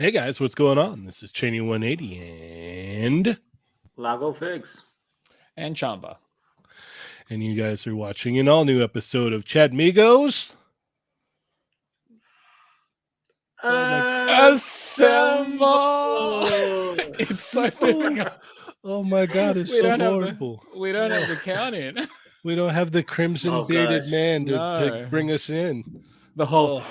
Hey guys, what's going on? This is Cheynee180 and Lago Figs. And Chamba. And you guys are watching an all new episode of Chatmigos. Assemble! It's so difficult. Oh my god, it's so horrible. We don't have the count in. We don't have the crimson bearded man to bring us in. The whole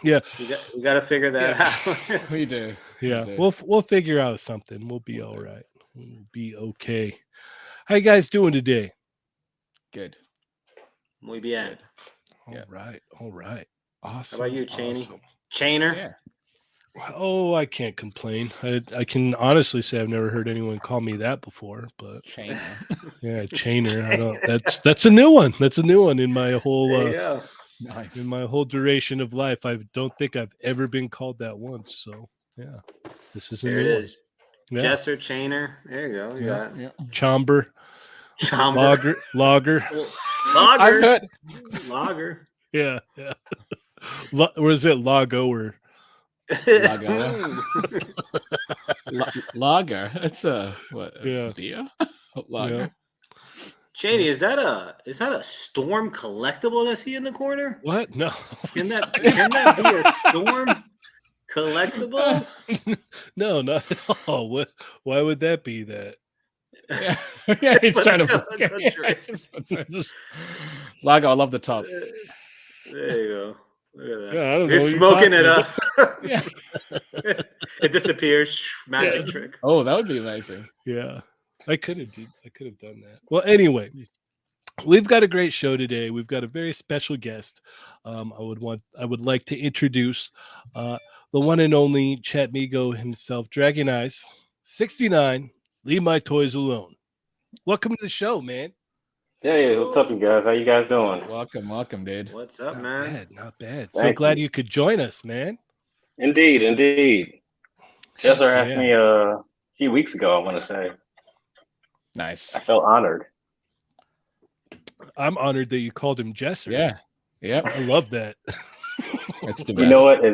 yeah. We got to figure that out. We do. Yeah. We'll figure out something. We'll be all right. We'll be okay. How you guys doing today? Good. Muy bien. All right. Awesome. How about you, Cheynee? Awesome. Chainer? Yeah. Oh, I can't complain. I can honestly say I've never heard anyone call me that before, but Chainer. Yeah, Chainer. I don't. That's a new one. That's a new one in my whole Nice. in my whole duration of life. I don't think I've ever been called that once. So yeah, this is a There new it one. is. Yeah. Jesser, Cheiner. There you go. You got it. Chomber. Chamba. Lager. I've heard Lager. Yeah. Or is it Lago or Lago? Lager. It's a beer? Lager. Yeah. Cheynee, is that a Storm collectible I see in the corner? What? No. Can that be a Storm collectible? No, not at all. What? Why would that be that? Yeah, he's trying to. Lago, I love the top. There you go. Look at that. Yeah, I don't know. He's smoking it up. Yeah. It disappears. Magic trick. Oh, that would be amazing. Yeah, I could have done that. Well, anyway, we've got a great show today. We've got a very special guest. I would like to introduce the one and only Chatmigo himself, Dragon Eyes 69. Leave my toys alone. Welcome to the show, man. Hey, what's up, you guys? How you guys doing? Welcome, dude. What's up, man? Not bad. Thank So glad you. you could join us, man. Indeed. Jesser asked me a few weeks ago, I want to say. Nice. I felt honored. I'm honored that you called him Jesser. Yeah. I love that. That's the best. You know what?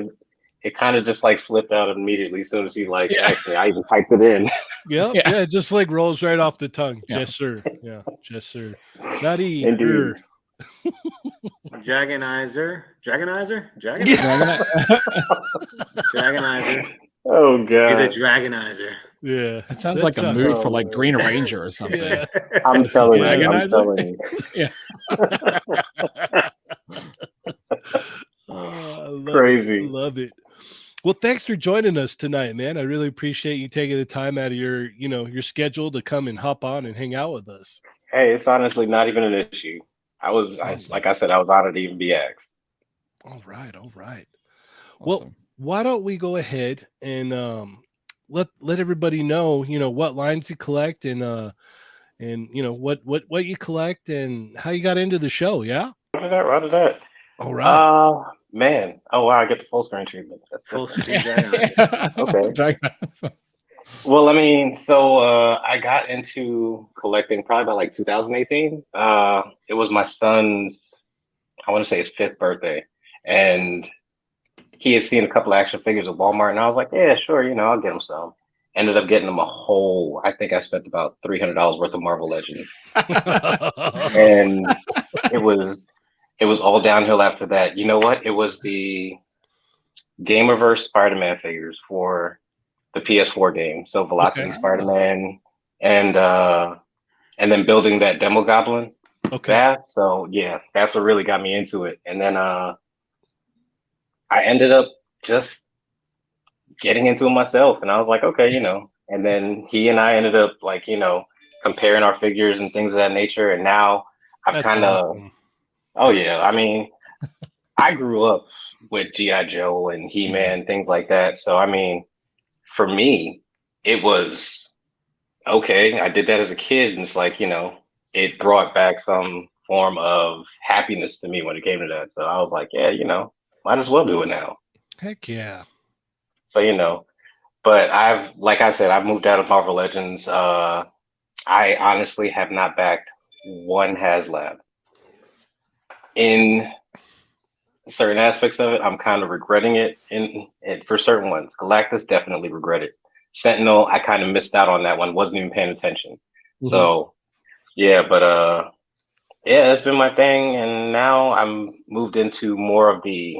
It kind of just like slipped out immediately as soon as he asked me. I even typed it in. Yeah, it just like rolls right off the tongue. Yeah. Jesser. Yeah, Jesser. Not Indeed. Dragonizer. Oh god. He's a Dragonizer. Yeah. That sounds like a move for like Green Ranger or something. Yeah. I'm telling you. Dragonizer? Yeah. Crazy. Crazy. Love it. Well, thanks for joining us tonight, man. I really appreciate you taking the time out of your schedule to come and hop on and hang out with us. Hey, it's honestly not even an issue. Like I said, I was honored to even be asked. All right. Awesome. Well, why don't we go ahead and let everybody know, what lines you collect and what you collect and how you got into the show, yeah? Right that. All right. Man. Oh wow, I get the full screen treatment. Full screen. Okay. Well, I mean, so I got into collecting probably by like 2018. It was my son's, I want to say his 5th birthday, and he had seen a couple of action figures at Walmart, and I was like, yeah, sure, I'll get him some. Ended up getting him a whole, I think I spent about $300 worth of Marvel Legends. And it was all downhill after that. You know what? It was the Gamerverse Spider-Man figures for the PS4 game. So Velocity Spider-Man and then building that Demo Goblin. Okay. So yeah, that's what really got me into it. And then I ended up just getting into it myself, and I was like, okay, and then he and I ended up like, comparing our figures and things of that nature. And now I've kind of, awesome. Oh yeah, I mean, I grew up with G.I. Joe and He-Man, things like that. So I mean, for me, it was okay. I did that as a kid, and it's like, it brought back some form of happiness to me when it came to that. So I was like, yeah, might as well do it now. Heck yeah. So, but like I said, I've moved out of Marvel Legends. I honestly have not backed one HasLab in certain aspects of it, I'm kind of regretting it. And for certain ones, Galactus definitely regret it. Sentinel, I kind of missed out on that one. Wasn't even paying attention. Mm-hmm. So yeah, but yeah, that's been my thing. And now I'm moved into more of the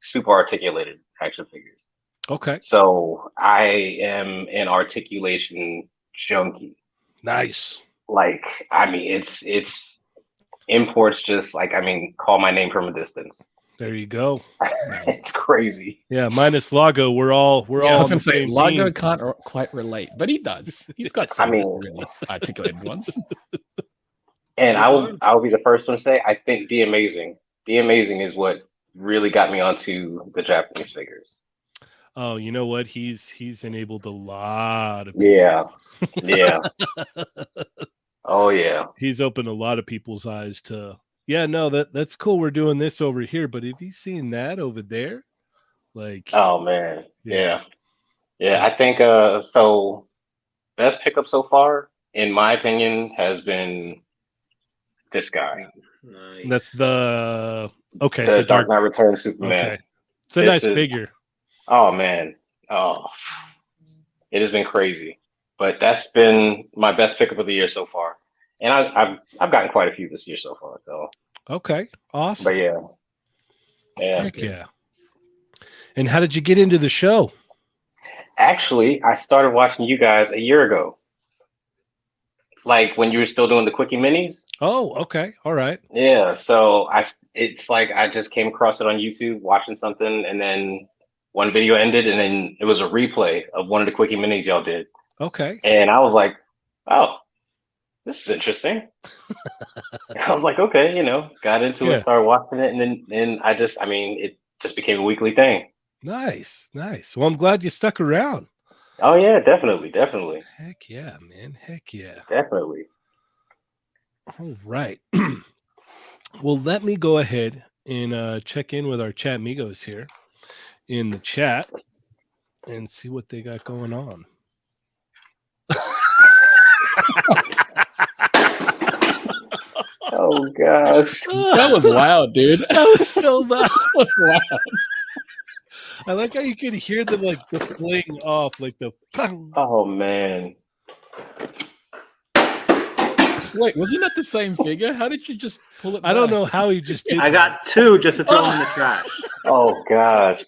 super articulated action figures. Okay. So I am an articulation junkie. Nice. Like, I mean, it's imports just like, I mean, call my name from a distance. There you go. It's crazy. Yeah, minus Lago, we're all on the same Lago team. can't quite relate, but he does. He's got some really articulated ones. And I'll be the first one to say, I think The Amazing is what really got me onto the Japanese figures. Oh, you know what? He's enabled a lot of people. Yeah. Oh yeah. He's opened a lot of people's eyes to, yeah, no, that's cool. We're doing this over here, but have you seen that over there? Like, oh man. Yeah. I think so best pickup so far, in my opinion, has been this guy. Nice. That's the Dark Knight Returns Superman. Okay. It's a nice figure. Oh man. Oh, it has been crazy. But that's been my best pickup of the year so far. And I've gotten quite a few this year so far. So okay. Awesome. But yeah. Heck yeah. And how did you get into the show? Actually, I started watching you guys a year ago. Like when you were still doing the quickie minis. Oh, okay. All right. Yeah. So it's like I just came across it on YouTube watching something, and then one video ended, and then it was a replay of one of the quickie minis y'all did. Okay. And I was like, oh, this is interesting. I was like, okay, got into it, started watching it, and then it just became a weekly thing. Nice. Well, I'm glad you stuck around. Oh yeah, definitely. Heck yeah, man. Heck yeah. Definitely. All right. Well, let me go ahead and check in with our Chatmigos here in the chat and see what they got going on. Oh gosh. That was loud, dude. That was so loud. That was loud. I like how you could hear the fling off, like the. Oh man. Wait, wasn't that the same figure? How did you just pull it back? I don't know how he just did. I got two just to throw them in the trash. Oh gosh.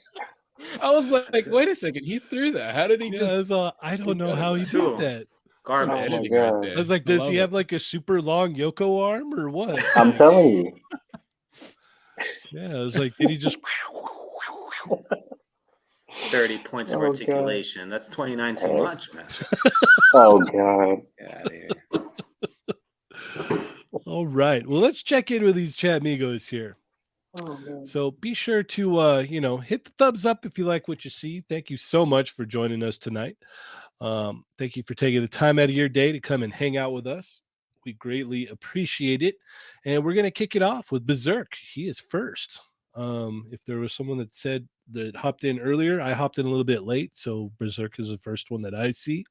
I was like, wait a second, he threw that. How did he just? I don't know how he did that. Garbage. Oh my God. I was like, does he have like a super long Yoko arm or what? I'm telling you. Yeah, I was like, did he just? 30 points of articulation. God. That's 29 too much, man. Oh God. Yeah, All right. Well, let's check in with these Chatmigos here. Oh, so be sure to hit the thumbs up if you like what you see. Thank you so much for joining us tonight. Thank you for taking the time out of your day to come and hang out with us. We greatly appreciate it. And we're going to kick it off with Berserk. He is first. If there was someone that hopped in earlier, I hopped in a little bit late, so Berserk is the first one that I see.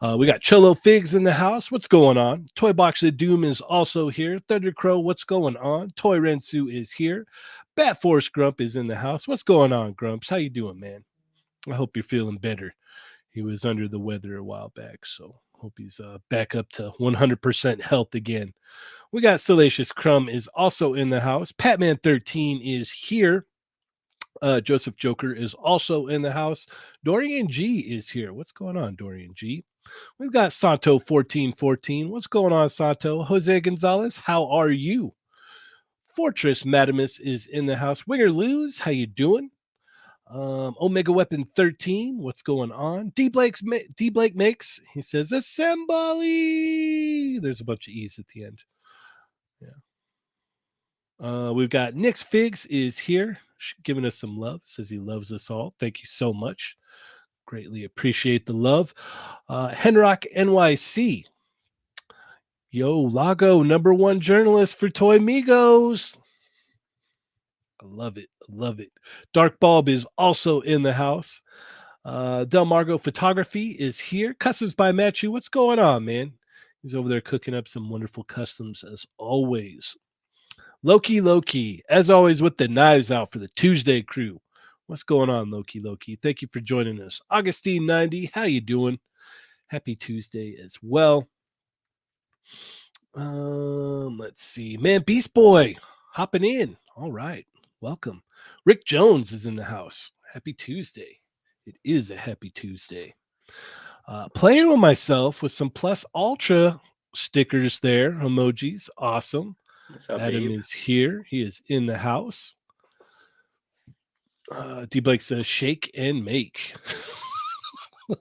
We got Cholo Figs in the house. What's going on? Toy Box of Doom is also here. Thunder Crow, what's going on? Toy Rensu is here. Bat Force Grump is in the house. What's going on, Grumps? How you doing, man? I hope you're feeling better. He was under the weather a while back, so hope he's back up to 100% health again. We got Salacious Crumb is also in the house. Patman 13 is here. Joseph Joker is also in the house. Dorian G is here. What's going on, Dorian G? We've got Santo 1414. What's going on, Santo? Jose Gonzalez, how are you? Fortress Madamus is in the house. Winger Lose, how you doing? Omega Weapon 13, what's going on? D Blake makes, he says, assembly. There's a bunch of E's at the end. Yeah. We've got Nick's Figs is here, giving us some love, says he loves us all. Thank you so much. Greatly appreciate the love. Henrock NYC. Yo, Lago, #1 journalist for Toy Migos. I love it. Dark Bulb is also in the house. Del Margo Photography is here. Customs by Matthew. What's going on, man? He's over there cooking up some wonderful customs as always. Loki, as always, with the knives out for the Tuesday crew. What's going on, Loki? Thank you for joining us. Augustine90, how you doing? Happy Tuesday as well. Let's see. Man, Beast Boy, hopping in. All right. Welcome. Rick Jones is in the house. Happy Tuesday. It is a happy Tuesday. Playing with myself with some Plus Ultra stickers there, emojis. Awesome. What's up, Adam babe? is here. He is in the house. D Blake says shake and make.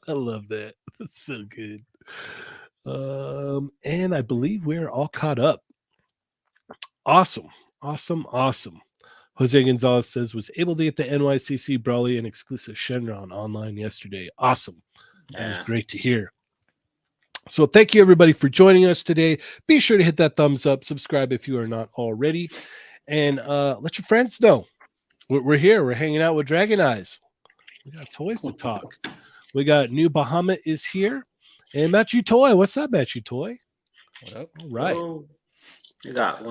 I love that. That's so good. And I believe we're all caught up. Awesome. Jose Gonzalez says was able to get the NYCC Brawley and exclusive Shenron online yesterday. Awesome. That was great to hear. So thank you everybody for joining us today. Be sure to hit that thumbs up, subscribe if you are not already, and let your friends know. We're here. We're hanging out with Dragon Eyes. We got toys to talk. We got New Bahamut is here. And Matthew Toy. What's up, Matthew Toy? What up? All right. Oh, you got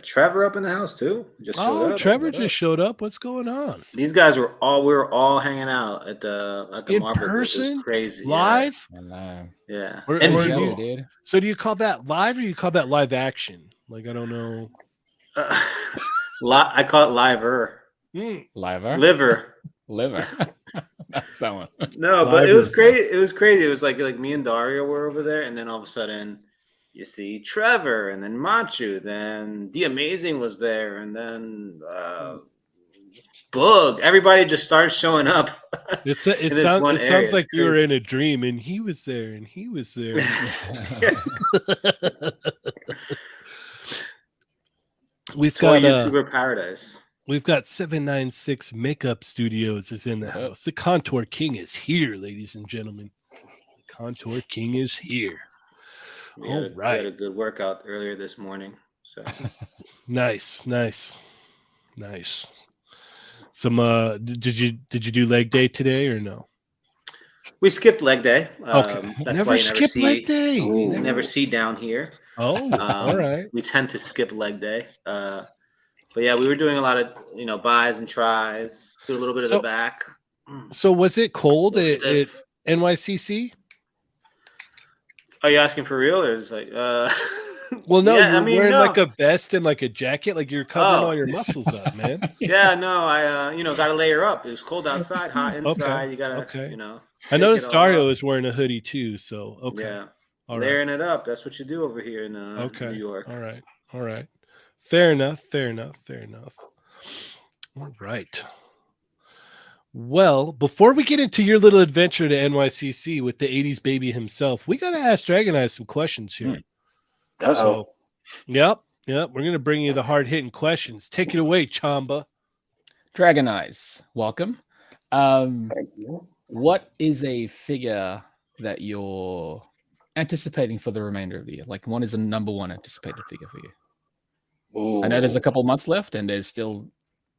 Trevor up in the house too. Just showed up. Trevor just showed up. What's going on? These guys we were all hanging out at the in Marble person, It was crazy, live. Yeah. So do you call that live or you call that live action? Like I don't know. I call it liver. Liver. That's that one. No, but it was great. It was crazy. It was like me and Dario were over there, and then all of a sudden you see Trevor, and then Machu, then The Amazing was there, and then Boog. Everybody just started showing up. It sounds like you were in a dream, and he was there, and he was there. We've got YouTuber paradise. We've got 796 Makeup Studios is in the house. The Contour King is here, ladies and gentlemen. The Contour King is here. We had a good workout earlier this morning. So nice. Some did you do leg day today or no? We skipped leg day. Okay. That's why you leg day. Never see down here. Oh, all right. We tend to skip leg day. But yeah, we were doing a lot of buys and tries. Do a little bit of the back. So was it cold at NYCC? Are you asking for real, or is like? Well, no, you're wearing like a vest and like a jacket, like you're covering all your muscles up, man. Yeah, no, I got to layer up. It was cold outside, hot inside. Okay. You gotta, I noticed Dario is wearing a hoodie too, so yeah, layering it up. That's what you do over here in New York. All right. Fair enough. All right. Well, before we get into your little adventure to NYCC with the 80s baby himself, we got to ask Dragon Eyes some questions here. So, yep. We're going to bring you the hard-hitting questions. Take it away, Chamba. Dragon Eyes, welcome. Thank you. What is a figure that you're anticipating for the remainder of the year? Like, one is the number one anticipated figure for you. Ooh. I know there's a couple months left, and there's still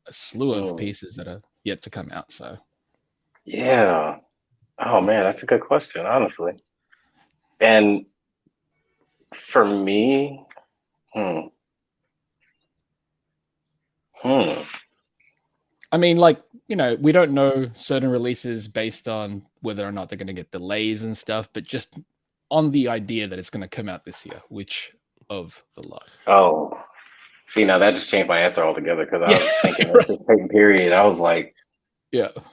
a slew of pieces that are yet to come out. So, yeah. Oh man, that's a good question, honestly. And for me, I mean, like, we don't know certain releases based on whether or not they're going to get delays and stuff, but just on the idea that it's going to come out this year, which of the lot? Oh, see, now that just changed my answer altogether because I was thinking anticipating period. I was like,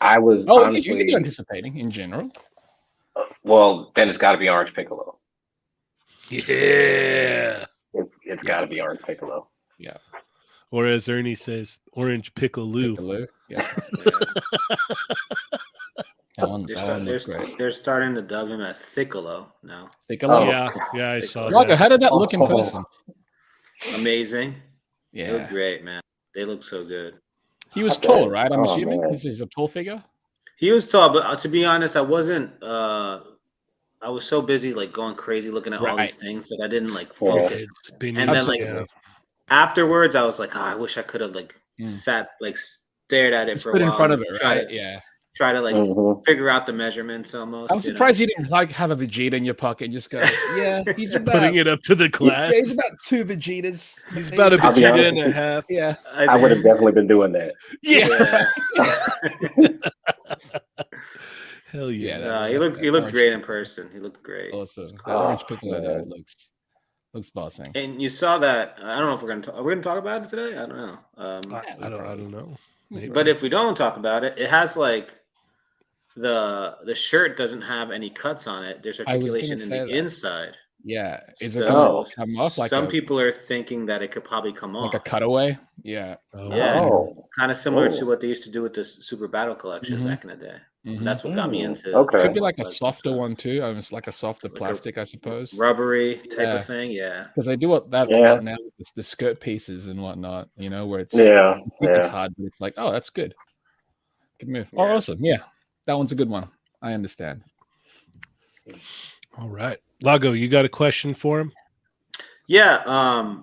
I was honestly you're anticipating in general. Well, then it's got to be Orange Piccolo. Yeah, it's got to be Orange Piccolo. Yeah. Or as Ernie says, Orange Piccolo. Yeah. They're starting to dub him as Thiccolo now. Thiccolo? Yeah, I saw Lago, that. how did that look in person? Amazing. Yeah. They look great, man. They look so good. He was tall, right? I'm assuming he's a tall figure. He was tall, but to be honest, I wasn't. I was so busy like going crazy looking at all these things that I didn't like focus. And then afterwards, I was like, I wish I could have like sat like stared at it for a while. In front of it, right? try to like figure out the measurements almost. I'm surprised you didn't like have a Vegeta in your pocket and just go, yeah, he's about Putting it up to the class. Yeah, he's about 2 Vegetas. He's about a Vegeta and a half. Yeah. I would have definitely been doing that. Yeah. Hell yeah. He looked great in person. He looked great. Awesome. That orange piccolo there looks bossing. And you saw that. I don't know if we're gonna talk about it today. I don't know. I don't know. Maybe. But if we don't talk about it, it has like the shirt doesn't have any cuts on it. There's articulation in the inside. Yeah. Is it gonna come off? Like some people are thinking that it could probably come off. Like a cutaway? Yeah. Kind of similar to what they used to do with the Super Battle Collection back in the day. That's what got me into it. Could be like a softer one too. It's like a softer plastic, I suppose. Rubbery type of thing, Because they do that a lot now with the skirt pieces and whatnot, where it's it's hard, but it's like, oh, that's good. Good move. Oh, awesome. Yeah. That one's a good one. I understand. All right. Lago, you got a question for him? Yeah.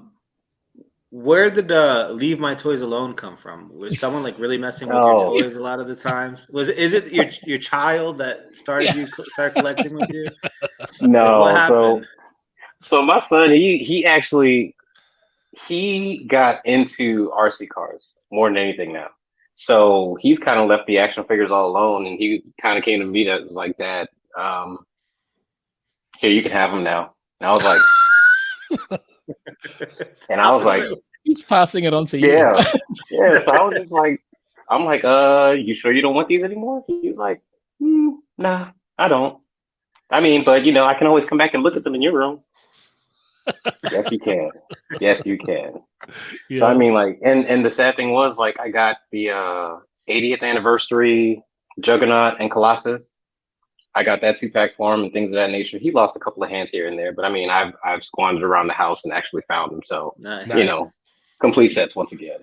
Where did "Leave My Toys Alone" come from? Was someone like really messing with your toys a lot of the times? Is it your child that started collecting with you? No. What happened? So my son, he actually got into RC cars more than anything now. So he's kind of left the action figures all alone, and he kind of came to me that was like, Dad, here, you can have them now. And I was like. And I was like, he's passing it on to you. Yeah. So I was just like, I'm like, you sure you don't want these anymore? He's like, nah, I don't. I mean, but I can always come back and look at them in your room. Yes, you can. Yes, you can. Yeah. So I mean, like, and the sad thing was, like, I got the 80th anniversary Juggernaut and Colossus. I got that 2-pack for him and things of that nature. He lost a couple of hands here and there, but I mean, I've squandered around the house and actually found them. So complete sets once again.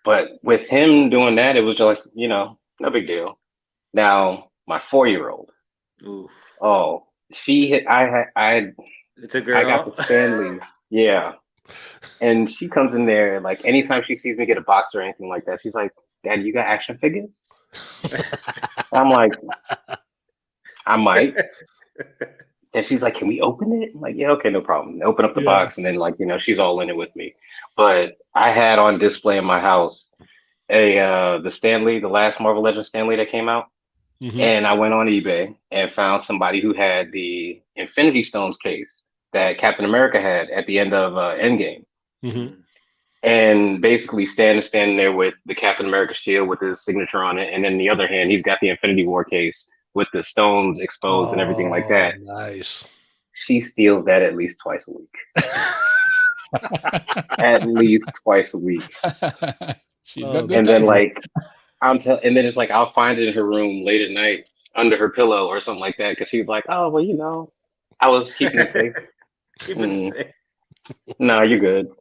But with him doing that, it was just no big deal. Now my 4-year-old, it's a girl. I got the Stanley, and she comes in there like anytime she sees me get a box or anything like that, she's like, "Dad, you got action figures?" I'm like, I might. And she's like, "Can we open it?" I'm like, "Yeah, okay, no problem." They open up the box, and then she's all in it with me. But I had on display in my house the Stanley, the last Marvel Legends Stanley that came out. And I went on eBay and found somebody who had the Infinity Stones case that Captain America had at the end of Endgame. And basically standing there with the Captain America shield with his signature on it. And then the other hand, he's got the Infinity War case with the stones exposed and everything like that. Nice. She steals that at least twice a week. At least twice a week. And then and then it's like, I'll find it in her room late at night under her pillow or something like that. Cause she's like, "Oh, well, I was keeping it safe." No, you're good.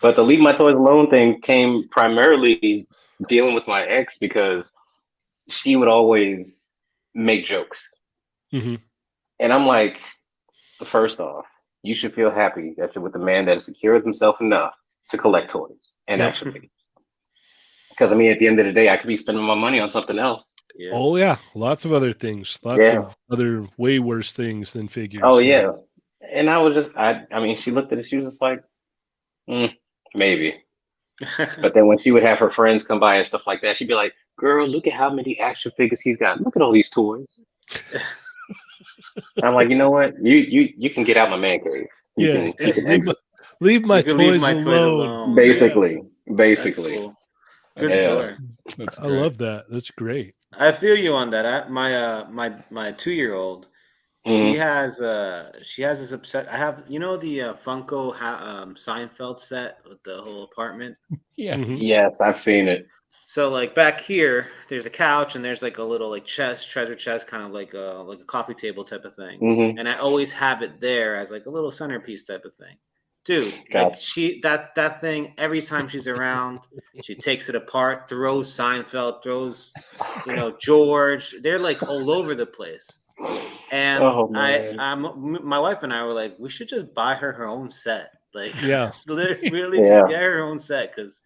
But the Leave My Toys Alone thing came primarily dealing with my ex because she would always make jokes. And I'm like, first off, you should feel happy that you're with a man that has secured himself enough to collect toys and action figures. Because, I mean, at the end of the day, I could be spending my money on something else. Yeah. Oh, yeah. Lots of other things. Lots of other way worse things than figures. Oh, yeah. And I was just, I mean, she looked at it. She was just like, maybe. But then when she would have her friends come by and stuff like that, she'd be like, "Girl, look at how many action figures he's got. Look at all these toys." I'm like, you know what? You can get out my man cave. You can leave my toys alone. Basically. Cool. Good story. I love that. That's great. I feel you on that. My 2-year-old, she has this upset. I have the Funko Seinfeld set with the whole apartment. Yes, I've seen it. So like back here, there's a couch and there's like a little like treasure chest, kind of like a coffee table type of thing. And I always have it there as like a little centerpiece type of thing. Dude, like that thing, every time she's around, she takes it apart, throws Seinfeld, throws George. They're like all over the place. And my wife and I were like, we should just buy her own set Like, Yeah. it's literally just get her own set, because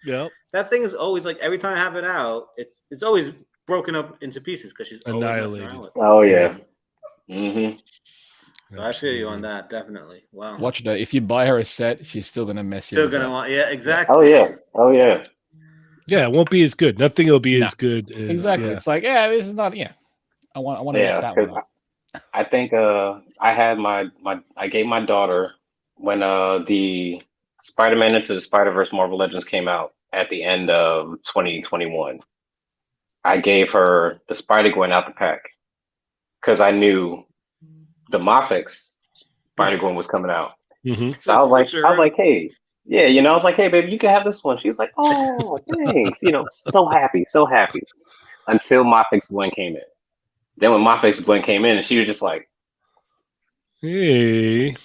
that thing is always like, every time I have it out, it's always broken up into pieces because she's always messing around with it. Oh yeah. Mm-hmm. So I feel you on that, definitely. Wow. Watch though. If you buy her a set, she's still gonna mess you. Still gonna want, exactly. Oh yeah. Oh yeah. Yeah, it won't be as good. Nothing will be as good as exactly. It's like, this is not. I want to mess that one up. I think I gave my daughter, when the Spider-Man Into the Spider-Verse Marvel Legends came out at the end of 2021. I gave her the Spider-Gwen out the pack because I knew the Moffics Spider-Gwen was coming out. Mm-hmm. So I was like, hey, I was like, hey, baby, you can have this one. She was like, oh, thanks. So happy. Until Moffics Gwen came in. Then when Moffics Gwen came in, and she was just like, hey.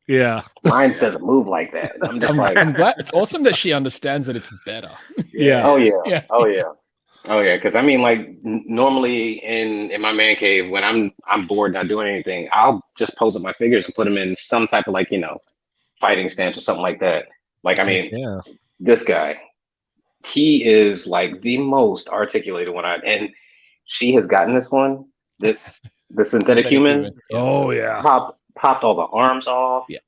Yeah. Mine doesn't move like that. I'm just like, I'm glad. It's awesome that she understands that it's better. Yeah. Oh yeah. Oh yeah. Oh yeah. Because I mean, like normally in my man cave, when I'm bored not doing anything, I'll just pose up my figures and put them in some type of like fighting stance or something like that. Like I mean, this guy, he is like the most articulated one. And she has gotten this one, the synthetic human. Oh yeah. Popped all the arms off. Yeah.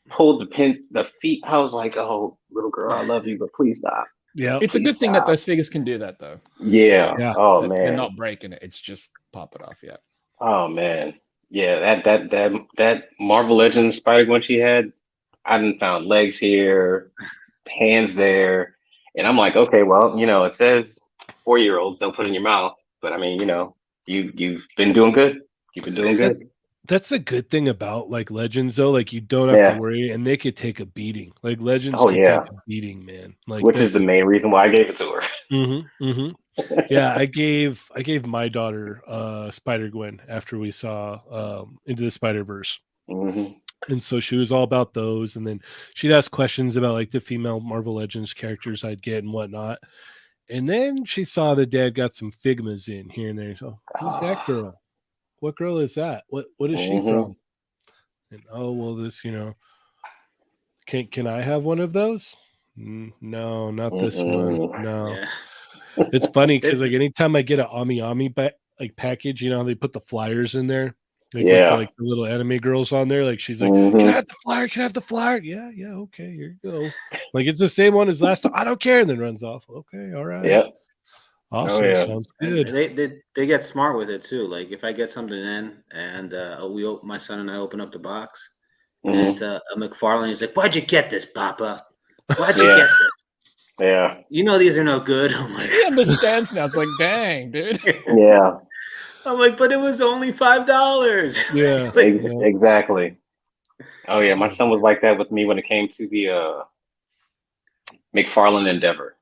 Pulled the pins, the feet. I was like, oh, little girl, I love you, but please stop. Yeah. It's a good thing that those figures can do that though. Yeah. Oh man. They're not breaking it. It's just pop it off. Yeah. Oh man. Yeah. That Marvel Legends Spider-Gwen she had, I done found legs here, hands there. And I'm like, okay, well, it says 4-year-olds don't put in your mouth. But I mean, you've been doing good. You've been doing good. That's a good thing about like Legends though. Like you don't have to worry, and they could take a beating. Like Legends can take a beating, man. Like which is the main reason why I gave it to her. Mm-hmm, mm-hmm. Yeah, I gave my daughter Spider-Gwen after we saw Into the Spider-Verse. Mm-hmm. And so she was all about those, and then she'd ask questions about like the female Marvel Legends characters I'd get and whatnot. And then she saw that Dad got some Figmas in here and there. So who's that girl? What girl is that? What is she from? And this, can I have one of those? No, not this one. No. Yeah. It's funny because like anytime I get an Ami package, they put the flyers in there. With the little anime girls on there. Like she's like, can I have the flyer? Can I have the flyer? Yeah, okay, here you go. Like it's the same one as last time. I don't care, and then runs off. Okay, all right. Yeah. Awesome. Sounds good. They get smart with it too. Like if I get something in and my son and I open up the box and it's a McFarlane, he's like, why'd you get this, Papa? Why'd you get this? Yeah. These are no good. I'm like, he understands now. It's like, dang, dude. Yeah. I'm like, but it was only $5. Yeah. Exactly. Oh yeah, my son was like that with me when it came to the McFarlane Endeavor.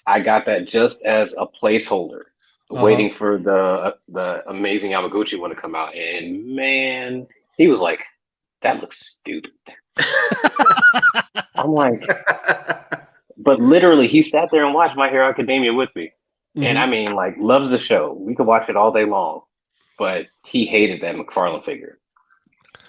I got that just as a placeholder, waiting for the amazing Yamaguchi one to come out. And man, he was like, that looks stupid. I'm like, but literally he sat there and watched My Hero Academia with me. Mm-hmm. And I mean, like, loves the show. We could watch it all day long, but he hated that McFarlane figure.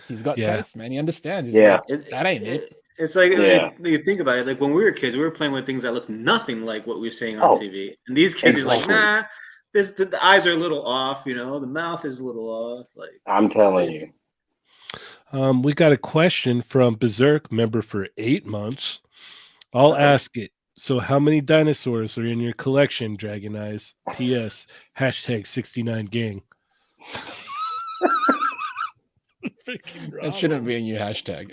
He's got taste, man. He understands. He's like, that ain't it. It's like you think about it. Like when we were kids, we were playing with things that looked nothing like what we were seeing on TV. And these kids are like, nah, the eyes are a little off. The mouth is a little off. Like I'm telling you. We got a question from Berserk, member for 8 months. I'll ask it. So how many dinosaurs are in your collection, Dragon Eyes? P.S. #69gang. That shouldn't be a new hashtag.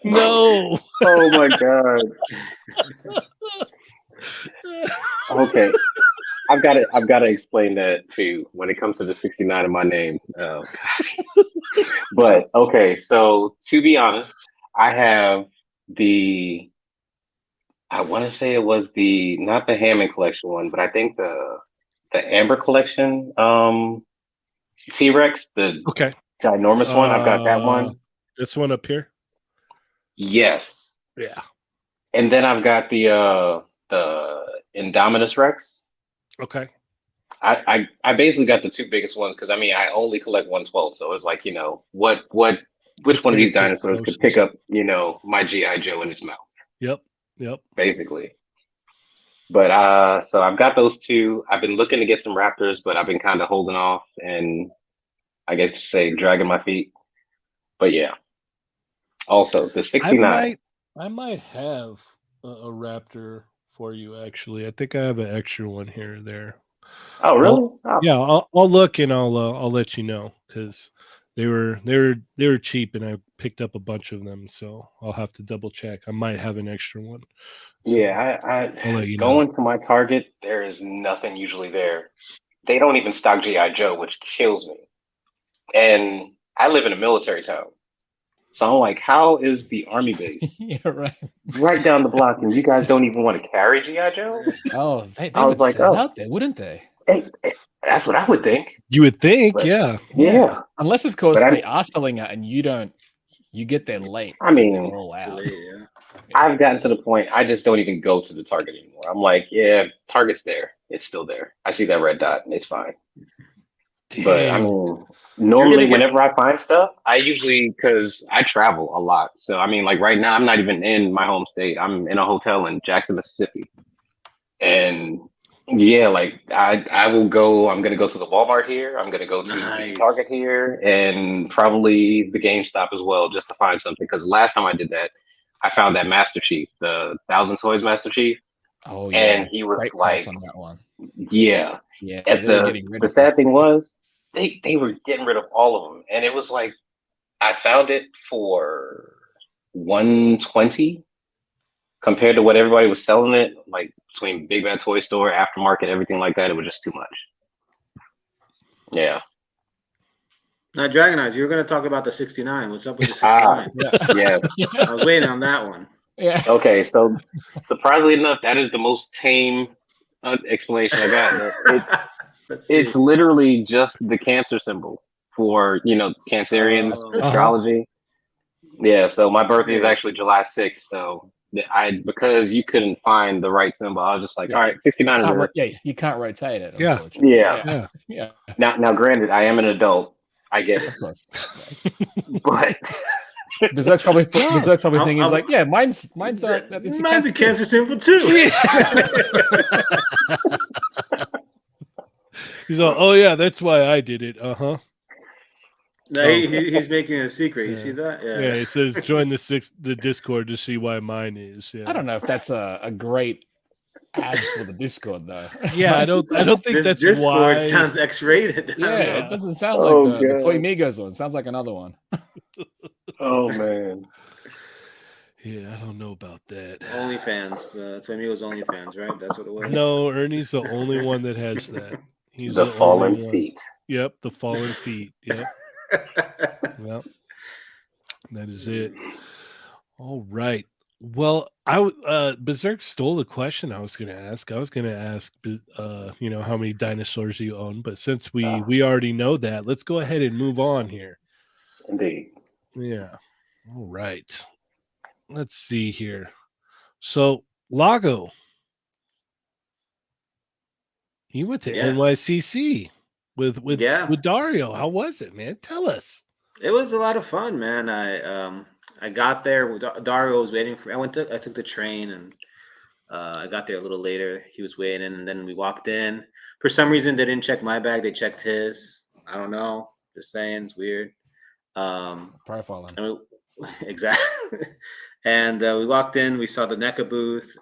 No. Oh my god. Okay. I've got to explain that too when it comes to the 69 in my name. But okay, so to be honest, I have I want to say it was not the Hammond collection one, but I think the Amber collection T-Rex, the ginormous one. I've got that one. This one up here? Yes. Yeah. And then I've got the Indominus Rex. Okay. I basically got the two biggest ones because I mean I only collect 112, so it's like what which one of these dinosaurs could pick up, my G.I. Joe in its mouth. Yep. Basically. But so I've got those two. I've been looking to get some Raptors, but I've been kind of holding off and I guess you say dragging my feet. But yeah. Also, the 69. I might have a Raptor for you. Actually, I think I have an extra one here or there. Oh, really? Yeah, I'll look and I'll let you know because they were cheap and I picked up a bunch of them, so I'll have to double check. I might have an extra one. So yeah, I'll let you going know. to my Target, there is nothing usually there. They don't even stock G.I. Joe, which kills me. And I live in a military town. So I'm like, how is the Army base right down the block and you guys don't even want to carry G.I. Joe? Oh, they would like, sell out there, wouldn't they? Hey, that's what I would think. You would think, but, yeah. Unless, of course, they are selling out and you get there late. I mean, they're all out. Yeah. I've gotten to the point I just don't even go to the Target anymore. I'm like, yeah, Target's there. It's still there. I see that red dot and it's fine. Dang. But I mean, normally whenever I find stuff, I usually, because I travel a lot. So I mean, like right now, I'm not even in my home state. I'm in a hotel in Jackson, Mississippi. And yeah, like I will go, I'm going to go to the Walmart here. I'm going to go to the Target here and probably the GameStop as well, just to find something. Because last time I did that, I found that Master Chief, the 1,000 Toys Master Chief. Oh yeah. And he was great like, on that one. Yeah. And the sad thing was, they were getting rid of all of them. And it was like, I found it for $120 compared to what everybody was selling it, like between Big Bad Toy Store, aftermarket, everything like that. It was just too much. Yeah. Now, Dragon Eyes, you were going to talk about the 69. What's up with the 69? Yes. I was waiting on that one. Yeah. Okay, so surprisingly enough, that is the most tame explanation I got. It's literally just the cancer symbol for, Cancerians, astrology. Yeah, so my birthday is actually July 6th, so because you couldn't find the right symbol, I was just like, all right, 69 is you can't rotate it. Yeah. Now, granted, I am an adult. I get it. Of course. But Berserk's probably thinking he's like, yeah, mine's a cancer symbol too. He's like, oh yeah, that's why I did it. No, he's making it a secret. You see that? Yeah. It says join the Discord to see why mine is. Yeah. I don't know if that's a great ad for the Discord though. Yeah, I don't think that's Discord why. Sounds X-rated. Yeah, it doesn't sound like the Toy Migos one. It sounds like another one. Oh man. Yeah, I don't know about that. OnlyFans, Chatmigos OnlyFans, right? That's what it was. No, Ernie's the only one that has that. He's the fallen feet. Yep, the fallen feet. Yep. Well, that is it. All right. Well, Berserk stole the question I was going to ask. I was going to ask, how many dinosaurs you own, but since we already know that, let's go ahead and move on here. Indeed. Yeah. All right. Let's see here. So, Lago, you went to NYCC with Dario. How was it, man? Tell us. It was a lot of fun, man. I got there. Dario was waiting for me. I took the train, and I got there a little later. He was waiting, and then we walked in. For some reason, they didn't check my bag. They checked his. I don't know. Just saying, it's weird. Profiling. Exactly. And we walked in. We saw the NECA booth.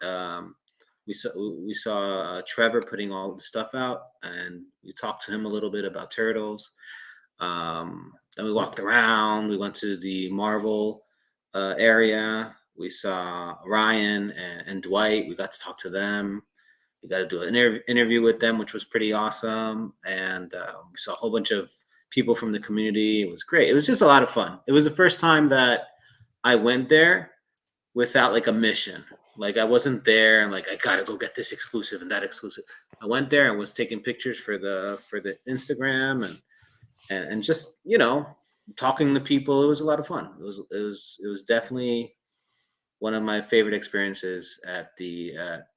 We saw Trevor putting all the stuff out, and we talked to him a little bit about Turtles. Then we walked around. We went to the Marvel area. We saw Ryan and Dwight. We got to talk to them. We got to do an interview with them, which was pretty awesome. And we saw a whole bunch of people from the community. It was great. It was just a lot of fun. It was the first time that I went there without like a mission. Like I wasn't there and like I gotta go get this exclusive and that exclusive. I went there and was taking pictures for the Instagram and just talking to people. It was a lot of fun. It was definitely one of my favorite experiences at the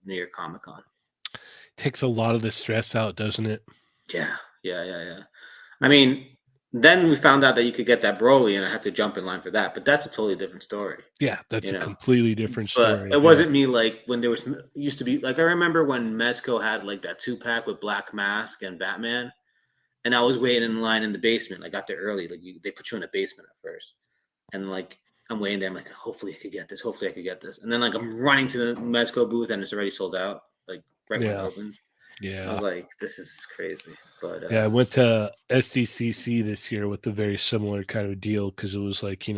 New York Comic Con. Takes a lot of the stress out, doesn't it? Yeah. I mean, Then we found out that you could get that Broly, and I had to jump in line for that. But that's a totally different story. Yeah, that's a completely different story. But it wasn't me like when there was used to be like I remember when Mezco had like that 2-pack with Black Mask and Batman, and I was waiting in line in the basement. I got there early. Like they put you in the basement at first, and like I'm waiting there. I'm like, hopefully I could get this. Hopefully I could get this. And then like I'm running to the Mezco booth, and it's already sold out. Like right when it opens. Yeah, I was like, this is crazy. But I went to SDCC this year with a very similar kind of deal because it was like,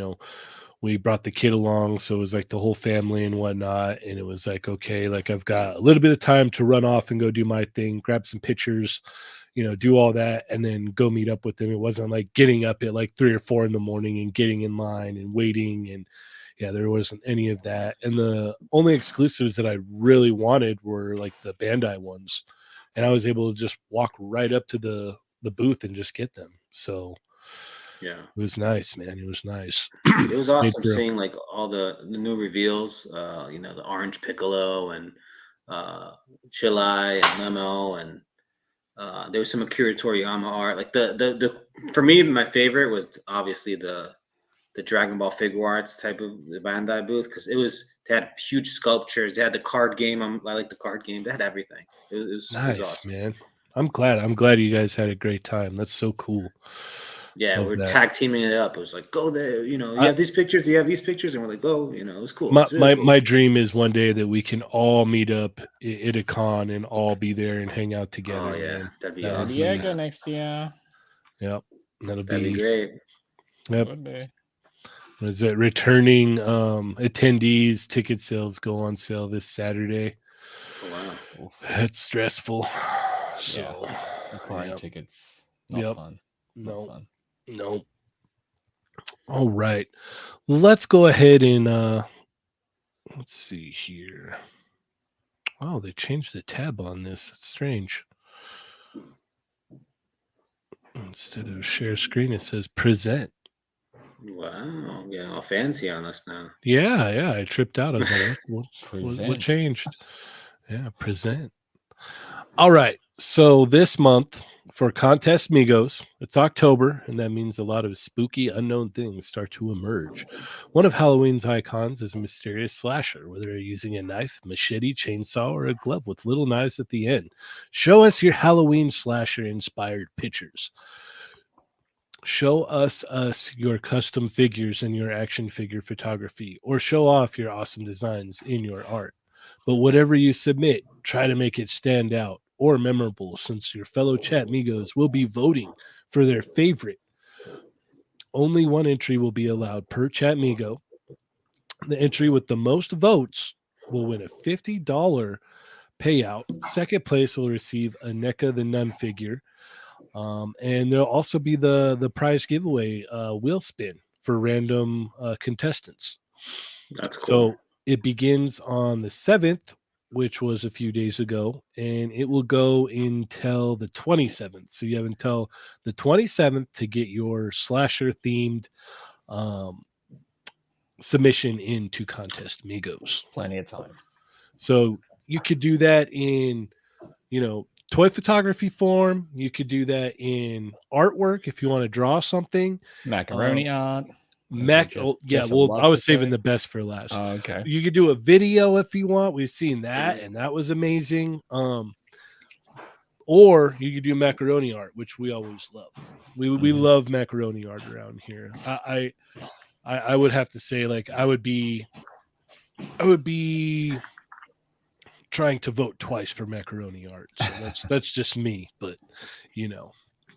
we brought the kid along, so it was like the whole family and whatnot, and it was like, okay, like I've got a little bit of time to run off and go do my thing, grab some pictures, do all that, and then go meet up with them. It wasn't like getting up at like 3 or 4 in the morning and getting in line and waiting, and there wasn't any of that. And the only exclusives that I really wanted were like the Bandai ones. And I was able to just walk right up to the booth and just get them. So it was nice, man. It was nice. It was awesome seeing like all the new reveals. The Orange Piccolo and Chilai and Lemo, and there was some Akira Toriyama art. Like the for me, my favorite was obviously the Dragon Ball figure arts type of the Bandai booth because they had huge sculptures. They had the card game. I like the card game. They had everything. It was nice, awesome. Man. I'm glad you guys had a great time. That's so cool. Yeah, we're tag teaming it up. It was like, go there, you have these pictures, do you have these pictures? And we're like, go, it was cool. My dream is one day that we can all meet up at a con and all be there and hang out together. Oh, yeah, man. that'd be San awesome. Diego next year. Yep, that'd be great. Yep. What is it? Returning attendees ticket sales go on sale this Saturday. Oh, wow. That's stressful. So acquiring tickets. Not fun. Not fun. No. All right. Let's go ahead and let's see here. Wow, they changed the tab on this. It's strange. Instead of share screen, it says present. Wow, getting all fancy on us now. Yeah, I tripped out. I was like, what changed? Yeah, present. All right. So this month for Contest Migos, it's October, and that means a lot of spooky, unknown things start to emerge. One of Halloween's icons is a mysterious slasher, whether you're using a knife, machete, chainsaw, or a glove with little knives at the end. Show us your Halloween slasher-inspired pictures. Show us your custom figures and your action figure photography, or show off your awesome designs in your art. But whatever you submit, try to make it stand out or memorable, since your fellow Chatmigos will be voting for their favorite. Only one entry will be allowed per Chatmigo. The entry with the most votes will win a $50 payout. Second place will receive a NECA the Nun figure. And there'll also be the prize giveaway wheel spin for random contestants. That's cool. So it begins on the 7th, which was a few days ago, and it will go until the 27th. So you have until the 27th to get your slasher-themed submission into Contest Migos. Plenty of time. So you could do that in, toy photography form. You could do that in artwork if you want to draw something. Macaroni art. I was saving the best for last. Okay. You could do a video if you want. We've seen that, and that was amazing. Or you could do macaroni art, which we always love. We love macaroni art around here. I would have to say, like, I would be trying to vote twice for macaroni art. So that's just me, but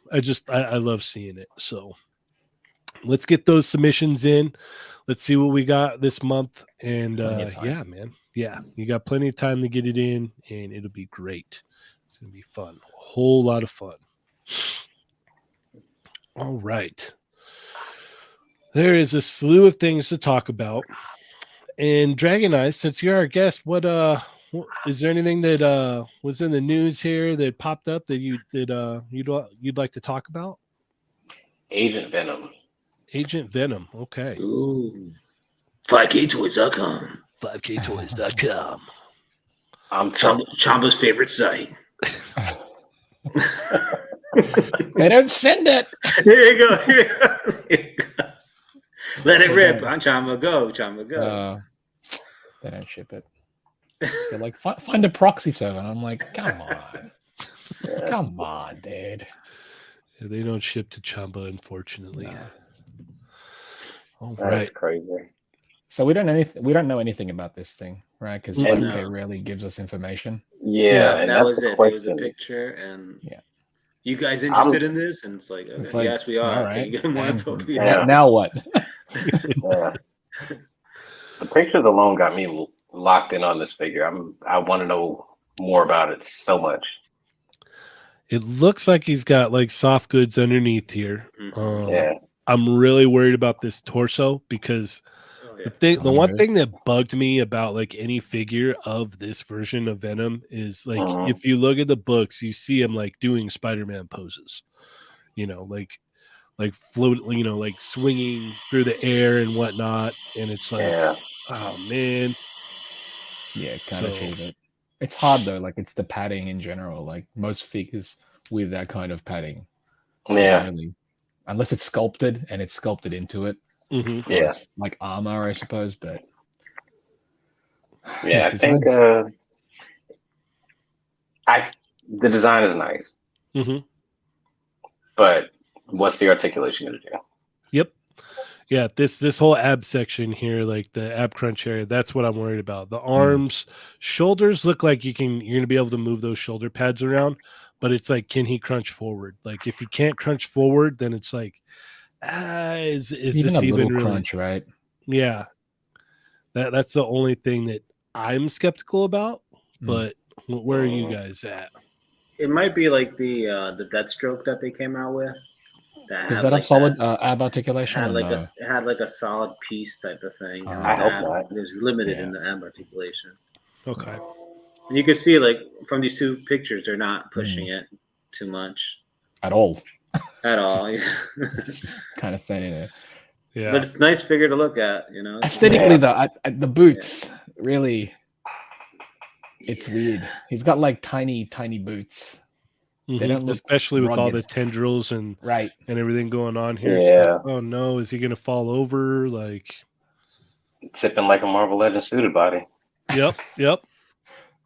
I love seeing it. So let's get those submissions in. Let's see what we got this month. And yeah, man. Yeah, you got plenty of time to get it in, and it'll be great. It's going to be fun. A whole lot of fun. All right. There is a slew of things to talk about. And Dragon Eyes, since you're our guest, what is there anything that was in the news here that popped up that you'd like to talk about? Agent Venom. Agent Venom. Okay. Ooh. 5ktoys.com. 5ktoys.com. Chamba's favorite site. They don't send it. There you go. There you go. Let it rip. On Chamba go. Chamba go. They don't ship it. They're like, find a proxy server. And I'm like, come on. Come on, dude. Yeah, they don't ship to Chamba, unfortunately. No. All That's right. crazy. So we don't know anything about this thing, right? Because 5K rarely gives us information. Yeah, and that was it. There was a picture, and you guys interested in this? And it's like, okay, yes, we are. Right. Can you get more info? Now what? Yeah. The pictures alone got me locked in on this figure. I want to know more about it so much. It looks like he's got like soft goods underneath here. Yeah. I'm really worried about this torso because the one thing that bugged me about like any figure of this version of Venom is like if you look at the books, you see him like doing Spider-Man poses, like float, like swinging through the air and whatnot, and it's like, oh man, can't achieve it. It's hard though, like it's the padding in general. Like most figures with that kind of padding, unless it's sculpted and it's sculpted into it. It's like armor, I suppose, but I think the design is nice, but what's the articulation going to do? Yep. Yeah, this whole ab section here, like the ab crunch area, that's what I'm worried about. The arms, shoulders look like you're gonna be able to move those shoulder pads around, but it's like, can he crunch forward? Like if he can't crunch forward, then it's like, is even this a even little really crunch, right? Yeah, that's the only thing that I'm skeptical about. But where are you guys at? It might be like the Deathstroke that they came out with. Does that have solid ab articulation? It had like a solid piece type of thing. And I hope not. It was limited in the ab articulation. Okay. And you can see like from these two pictures, they're not pushing it too much at all. At all, It's just kind of saying it. Yeah, but it's a nice figure to look at, Aesthetically, though, the boots really, it's weird. He's got like tiny boots. They don't look especially with rugged. all the tendrils and everything going on here. Yeah. Like, oh no, is he gonna fall over? Like tipping like a Marvel Legends suited body. Yep.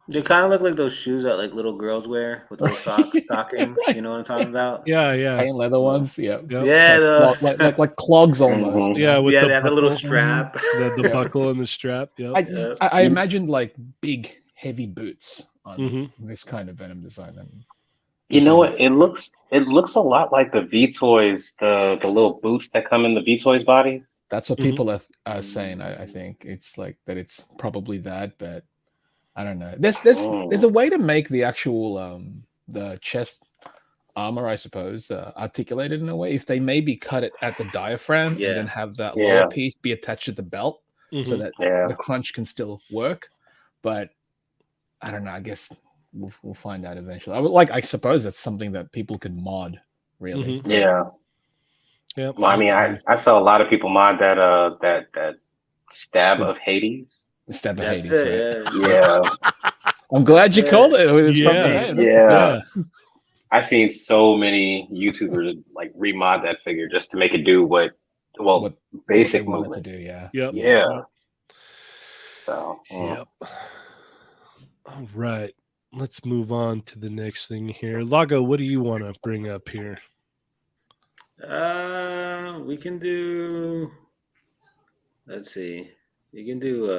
They kind of look like those shoes that like little girls wear with little stockings. You know what I'm talking about? Yeah. Patent leather ones. Yeah. Yeah. Like clogs almost. Yeah. With they have a little strap. The buckle and the strap. Yep. I imagined like big, heavy boots on this kind of Venom design. You know what? It looks a lot like the V-Toys, the little boots that come in the V-Toys bodies. That's what people are saying. I think it's like that. It's probably that, but I don't know. There's a way to make the actual the chest armor, I suppose, articulated in a way. If they maybe cut it at the diaphragm and then have that lower piece be attached to the belt, so that the crunch can still work. But I don't know. I guess we'll find out eventually. I suppose that's something that people can mod, really. Yeah. Well, I mean, I saw a lot of people mod that stab of Hades. The stab of That's Hades. it, Right? Yeah. I'm glad you called it. It's yeah. I've seen so many YouTubers like remod that figure just to make it do what basic movement to do. Yeah. Yep. Yeah. So. Yep. All right. Let's move on to the next thing here. Lago, what do you want to bring up here? We can do. Let's see. You can do.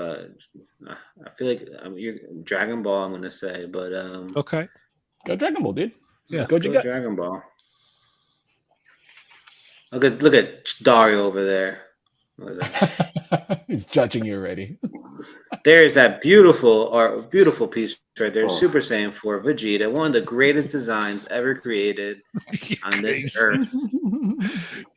I feel like you're Dragon Ball. I'm gonna say, but okay. Go Dragon Ball, dude. Yeah, go Dragon Ball. Look at Dario over there. He's judging you already. There's that beautiful piece right there. Super Saiyan 4 Vegeta, one of the greatest designs ever created on this earth.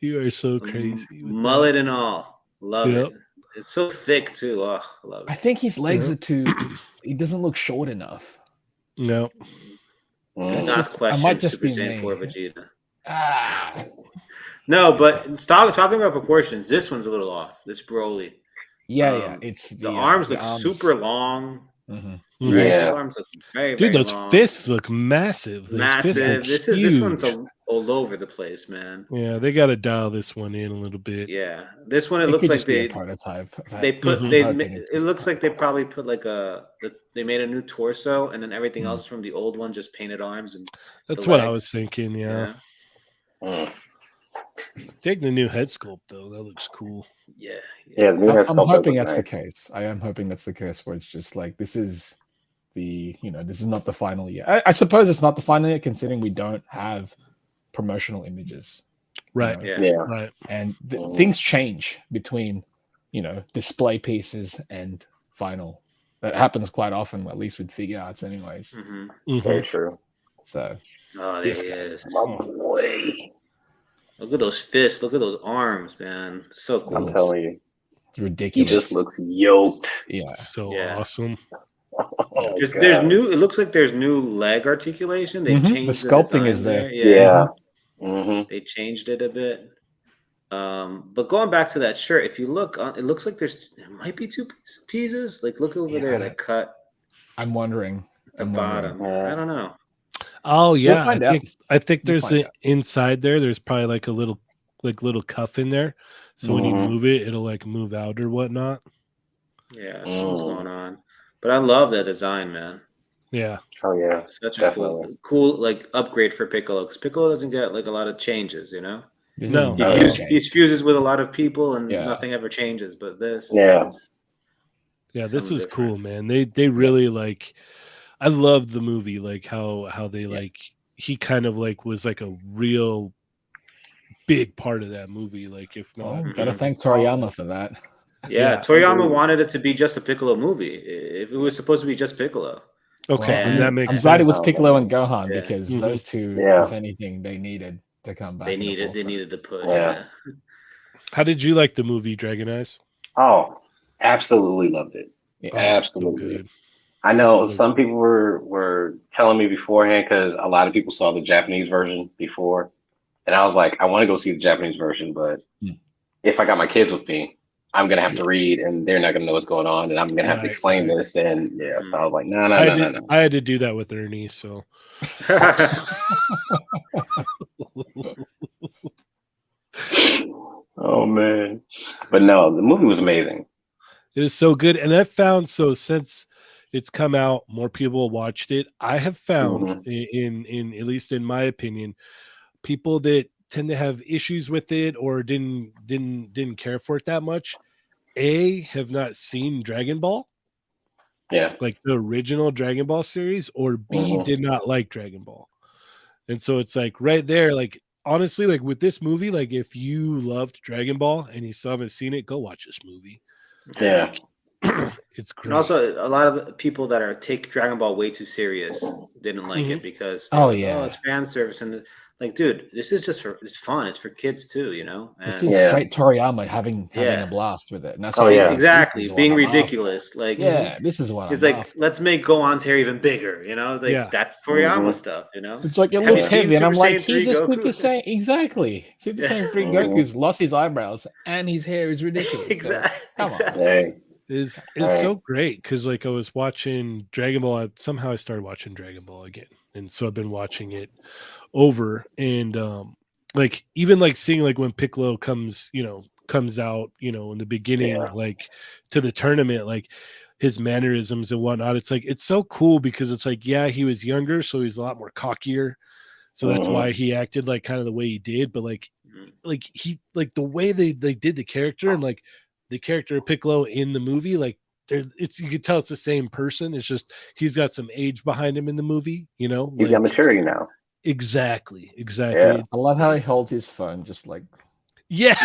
You are so crazy. Mullet and all. Love it. It's so thick too. Oh, I love it. I think his legs are too. He doesn't look short enough. No. Not question. Super Saiyan 4 Vegeta. No, but talking about proportions, this one's a little off. This Broly. Yeah. It's the arms look super long. Mm-hmm. Right? Yeah. Those arms look very, Dude, very those long. fists look massive. Those fists Massive. look This one's huge. all over the place, man. Yeah, they got to dial this one in a little bit. Yeah, this one it It looks could like just be a they prototype. put I'm they hoping it's it just a looks like they prototype. probably put like they made a new torso and then everything else from the old one just painted arms and That's the what I was legs. thinking. Yeah. Mm. Take the new head sculpt though. That looks cool. Yeah. Yeah, the new hair I'm sculpt does hoping look that's the nice. case. I am hoping that's the case where it's just like this is this is not the final yet. I suppose it's not the final yet, considering we don't have promotional images. Right. Yeah. Right. And things change between display pieces and final. That happens quite often, at least with figure arts, anyways. Very true. So, Oh, there he is. My boy. Look at those fists. Look at those arms, man. So cool. I'm telling you, it's ridiculous. he just looks yoked. Yeah, so awesome. Oh, there's new. It looks like there's new leg articulation. They changed the sculpting design is there. Yeah. They changed it a bit. But going back to that shirt, if you look, it looks like it might be two pieces. Like look over there, that cut. I'm wondering. At the bottom. I don't know. Oh yeah, We'll find out. I think there's inside there. There's probably like a little cuff in there, so when you move it, it'll like move out or whatnot. Yeah, something's going on. But I love that design, man. Yeah. Oh yeah. Such a cool like upgrade for Piccolo, because Piccolo doesn't get like a lot of changes, No, he fuses with a lot of people and nothing ever changes. But this, this is cool, man. They really like. I loved the movie, like how they like he kind of like was like a real big part of that movie. Like if not, gotta thank Toriyama for that. Yeah, Toriyama wanted it to be just a Piccolo movie. It was supposed to be just Piccolo. Okay, and that makes I'm sense. glad it was Piccolo and Gohan because those two, if anything, they needed to come back. They needed the push. Yeah. How did you like the movie Dragon Eyes? Oh, absolutely loved it. Absolutely. So good. I know some people were telling me beforehand because a lot of people saw the Japanese version before, and I was like, I want to go see the Japanese version, but if I got my kids with me, I'm gonna have to read, and they're not gonna know what's going on, and I'm gonna have to explain this, and so I was like, no. I had to do that with Ernie, so. Oh man, but no, the movie was amazing. It is so good, and I've found since it's come out, more people watched it. I have found in at least in my opinion, people that tend to have issues with it or didn't care for it that much, have not seen Dragon Ball, like the original Dragon Ball series, or B did not like Dragon Ball, and so it's like right there, like honestly, like with this movie, like if you loved Dragon Ball and you still haven't seen it, go watch this movie. Yeah. It's great. And also, a lot of people that take Dragon Ball way too serious didn't like it because it's fan service, and like, dude, this is just it's fun. It's for kids too, And this is straight Toriyama having a blast with it. And that's exactly, being ridiculous. Like, this is what it's like. Let's make Gohan's hair even bigger. Like that's Toriyama stuff. It's like it looks heavy, and I'm like, he's a Super Saiyan. Exactly, Super Saiyan 3 Goku's lost his eyebrows, and his hair is ridiculous. Exactly. Come on. Hey. Is so great because like I was watching Dragon Ball. Somehow I started watching Dragon Ball again, and so I've been watching it over, and like even like seeing like when Piccolo comes out, in the beginning, like to the tournament, like his mannerisms and whatnot. It's like it's so cool because it's like he was younger, so he's a lot more cockier. So that's why he acted like kind of the way he did. But like he like the way they did the character and like. The character of Piccolo in the movie, like you can tell it's the same person. It's just he's got some age behind him in the movie, He's got maturity now. Exactly. Yeah. I love how he holds his phone, just like yeah.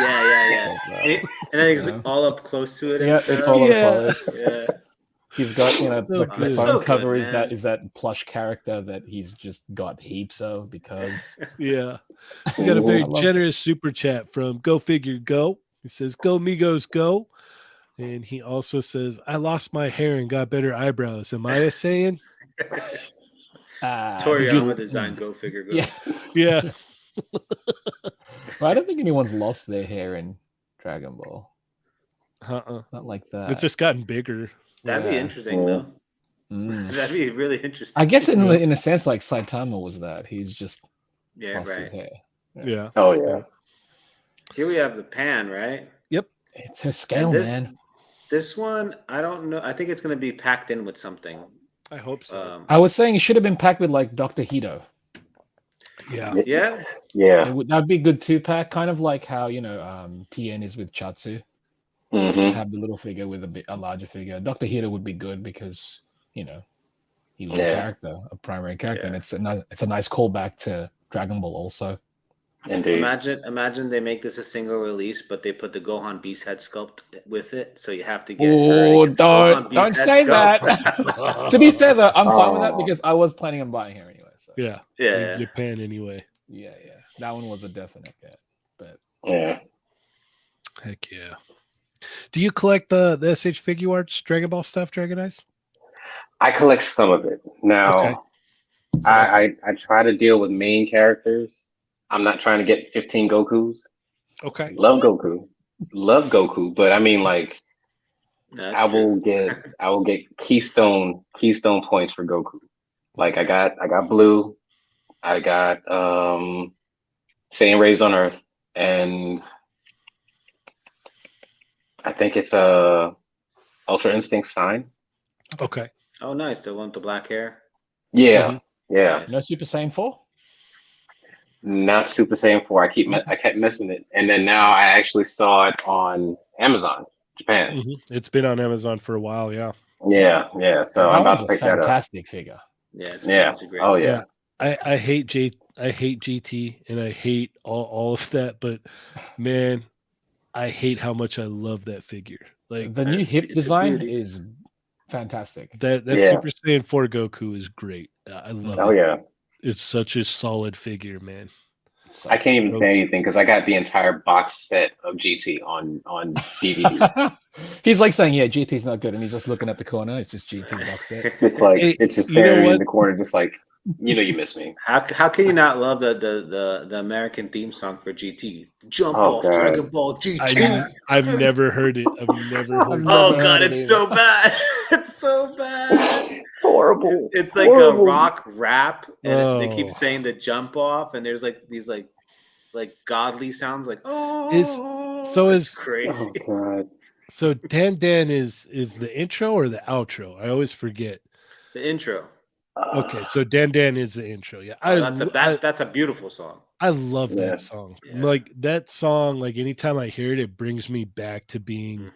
And then he's like all up close to it. It's all up close. Yeah. He's got the phone cover is that plush character that he's just got heaps of because we got a very generous super chat from Go Figure Go. He says, "Go Migos, go!" And he also says, "I lost my hair and got better eyebrows." Am I a saying? Toriyama design, Go Figure Go. Yeah. Well, I don't think anyone's lost their hair in Dragon Ball. Not like that. It's just gotten bigger. That'd be interesting, though. That'd be really interesting. I guess in a sense, like Saitama was that. He's just lost his hair. Yeah. Oh yeah. Here we have the pan, right? Yep. It's a scale, man. This one, I don't know. I think it's going to be packed in with something. I hope so. I was saying it should have been packed with like Dr. Hito. Yeah. That'd be a good 2-pack, kind of like how TN is with Chatsu. Have the little figure with a larger figure. Dr. Hito would be good because he was a primary character, and it's a nice callback to Dragon Ball also. Indeed. Imagine they make this a single release, but they put the Gohan Beast head sculpt with it, so you have to get. Oh, don't say that. To be fair, though, I'm fine with that because I was planning on buying her anyway. So. Yeah. Japan anyway. Yeah. That one was a definite get, but heck yeah. Do you collect the SH Figure Arts Dragon Ball stuff, Dragon Eyes? I collect some of it now. Okay. I try to deal with main characters. I'm not trying to get 15 Gokus. Okay. Love Goku, but I mean, like, I will get keystone points for Goku. Like I got Blue, I got Saiyan Raised on Earth, and I think it's Ultra Instinct Sign. Okay. Oh, nice. The one with the black hair. Yeah. Yeah. No Super Saiyan 4. Not Super Saiyan 4. I kept missing it, and then now I actually saw it on Amazon Japan. It's been on Amazon for a while. Yeah. So I'm about to pick that up. Fantastic figure. Yeah. It's a great figure. Yeah. I hate GT and I hate all of that, but man, I hate how much I love that figure. Like the new hip design is fantastic. That Super Saiyan 4 Goku is great. I love it. Oh yeah. It's such a solid figure, man. I can't even say anything because I got the entire box set of GT on DVD. He's like saying, "Yeah, GT's not good," and he's just looking at the corner. It's just GT box set. It's like it's just staring in the corner, just like you miss me. How can you not love the American theme song for GT? Jump off Dragon Ball GT. I've never heard it. I've never heard it. Oh god, it's so bad. It's so bad. It's horrible. It's like a rock rap, and they keep saying the jump off, and there's like these like godly sounds like is crazy. Oh god. So Dan is the intro or the outro? I always forget. The intro. Okay, so Dan is the intro. Yeah, that's a beautiful song. I love that song. Yeah. Like that song, like anytime I hear it, it brings me back to being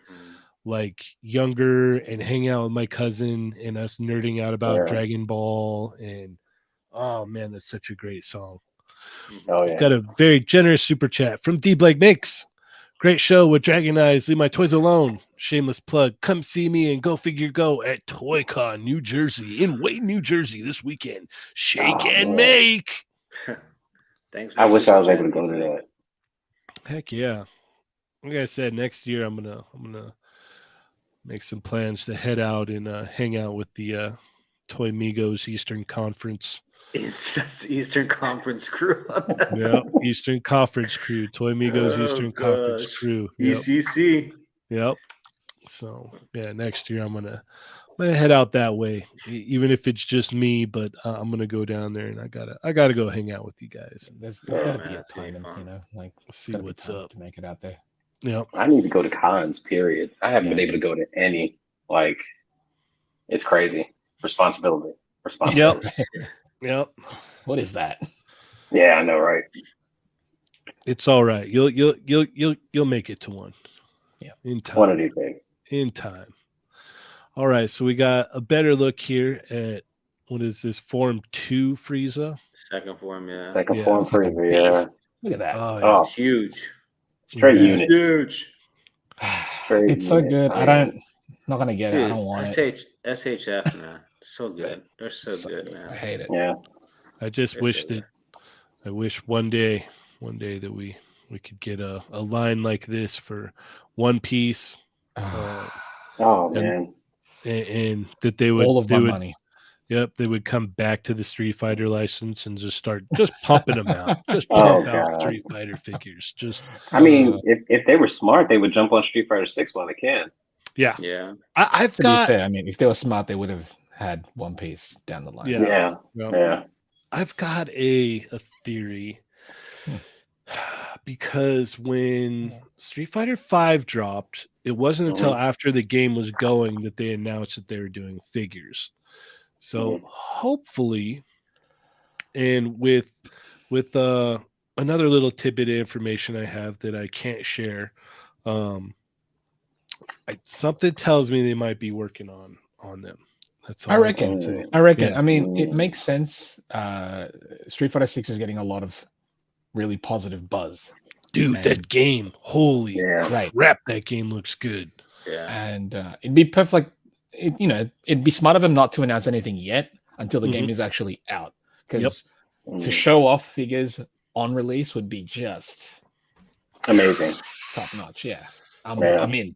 like younger and hanging out with my cousin and us nerding out about Dragon Ball. And oh man, that's such a great song. We've got a very generous super chat from D Blake Mix. Great show with Dragon Eyes. Leave my toys alone. Shameless plug. Come see me and Go Figure Go at ToyCon, New Jersey, in Wayne, New Jersey this weekend. Shake and make. Thanks. I wish I was able to go to that. Heck yeah! Like I said, next year I'm gonna make some plans to head out and hang out with the Toy Migos Eastern Conference. It's just Eastern Conference crew. Yeah, Eastern Conference crew. Toy Migos Eastern Conference crew. Yep. ECC. Yep. So yeah, next year I'm gonna head out that way, even if it's just me. But I'm gonna go down there, and I gotta go hang out with you guys. There's gotta be a time, like see what's up to make it out there. Yep. I need to go to cons. Period. I haven't been able to go to any. Like, it's crazy. Responsibility. Yep. What is that? Yeah, I know, right? It's all right. You'll make it to one. Yeah. In time. One of these days. In time. All right. So we got a better look here at what is this Form 2 Frieza? Second form, yeah. Second form Frieza, yeah. Look at that. Oh, it's huge. Straight unit. Huge. It's so good. Not gonna get it. I don't want it. SHF, man. So good. They're so good, man. I hate it. Yeah. I just wish I wish one day that we could get a line like this for One Piece. Man. And that they would all of my money. Yep, they would come back to the Street Fighter license and just start pumping them out. Just pump out Street Fighter figures. I mean, if they were smart, they would jump on Street Fighter 6 while they can. Yeah. Yeah. I've to got. be fair, I mean, if they were smart, they would have had One Piece down the line. Yeah. I've got a theory. Because when Street Fighter V dropped, it wasn't until after the game was going that they announced that they were doing figures. So hopefully, and with another little tidbit of information I have that I can't share, something tells me they might be working on them. That's all I reckon. say. I reckon. Yeah. I mean, it makes sense. Street Fighter 6 is getting a lot of really positive buzz. Dude, that game, holy crap, that game looks good. Yeah. And it'd be perfect. It'd be smart of them not to announce anything yet until the game is actually out. Because to show off figures on release would be just amazing. Top notch. Yeah. I'm in.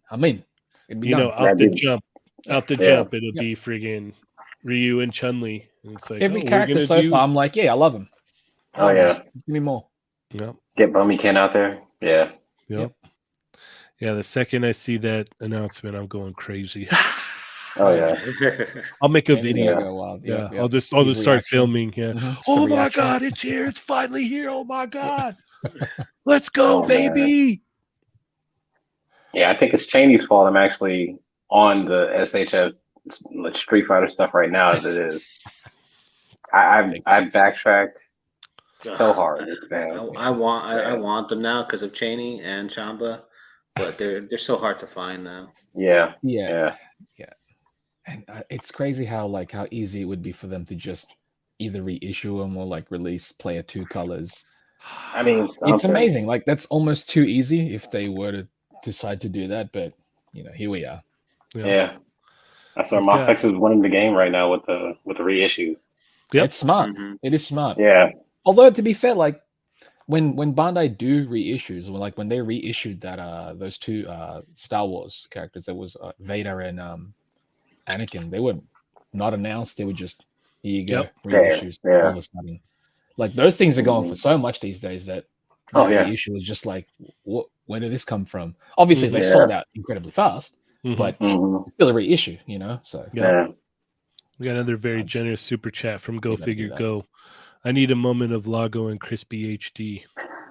It'd be out the jump, it'll be friggin' Ryu and Chun-Li. And it's like every character so far, I'm like, I love him. Just give me more. Yep. Get Bummy Ken out there. Yeah. Yep. Yeah, the second I see that announcement, I'm going crazy. Oh yeah. I'll make a video. I'll just start filming. Yeah. Oh my god, it's here! It's finally here! Oh my god! Let's go, baby! Yeah, I think it's Cheyney's fault. I'm actually on the SHF Street Fighter stuff right now as it is. I backtracked so hard. I want them now because of Cheynee and Chamba, but they're so hard to find now. Yeah. And it's crazy how easy it would be for them to just either reissue them or release player 2 colors. I mean, it's amazing. That's almost too easy if they were to decide to do that. But here we are. Yeah. That's why Moflex is winning the game right now with the reissues. Yep. It's smart. It is smart. Yeah. Although to be fair, when Bandai do reissues, when they reissued that those two Star Wars characters, that was Vader and Anakin, they were not announced. They were just here you go reissues all of a sudden. Those things are going for so much these days that reissue is just where did this come from? Obviously, they sold out incredibly fast, but it's still a reissue, So we got another very generous super chat from Go Figure Go. I need a moment of Lago and Crispy HD.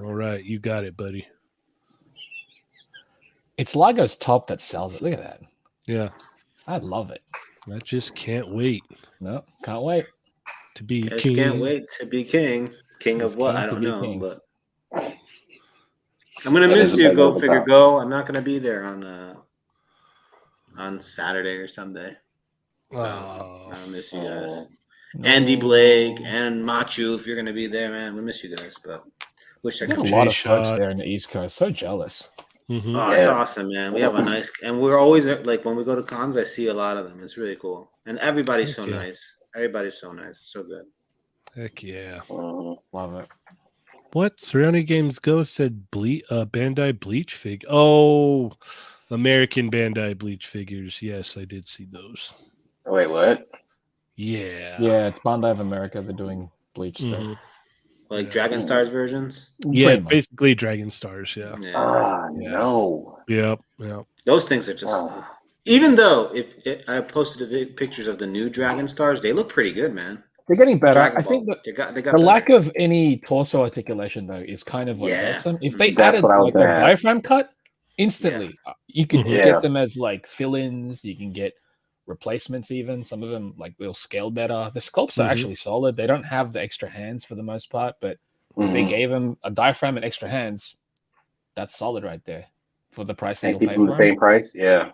All right, you got it, buddy. It's Lago's top that sells it. Look at that. Yeah. I love it. I just can't wait. No, can't wait. To be king. Can't wait to be king. King of what? I don't know, but I'm gonna miss you, Go Figure Go. I'm not gonna be there on Saturday or Sunday. So I'll miss you guys. Andy Blake and Machu, if you're gonna be there, man, we miss you guys. But wish I could. A lot of folks there in the East Coast. So jealous. Oh, it's awesome, man. We have a nice, and we're always when we go to cons, I see a lot of them. It's really cool, and everybody's so nice. Everybody's so nice. It's so good. Heck yeah. Love it. What? Surrounding Games Go said Bandai Bleach fig. Oh, American Bandai Bleach figures. Yes, I did see those. Wait, what? Yeah. Yeah, it's Bandai of America. They're doing Bleach stuff. Dragon Stars versions? Yeah, basically Dragon Stars, yeah. No. Yep. Those things are just... even though I posted pictures of the new Dragon Stars, they look pretty good, man. They're getting better. Dragon I think Ball. They got the lack of any torso articulation, though, is kind of what hurts them. If they added a diaphragm cut, instantly, you can get them as fill-ins. You can get replacements even. Some of them they'll scale better. The sculpts are actually solid. They don't have the extra hands for the most part, but if they gave them a diaphragm and extra hands, that's solid right there for the price they'll pay for the same price. Yeah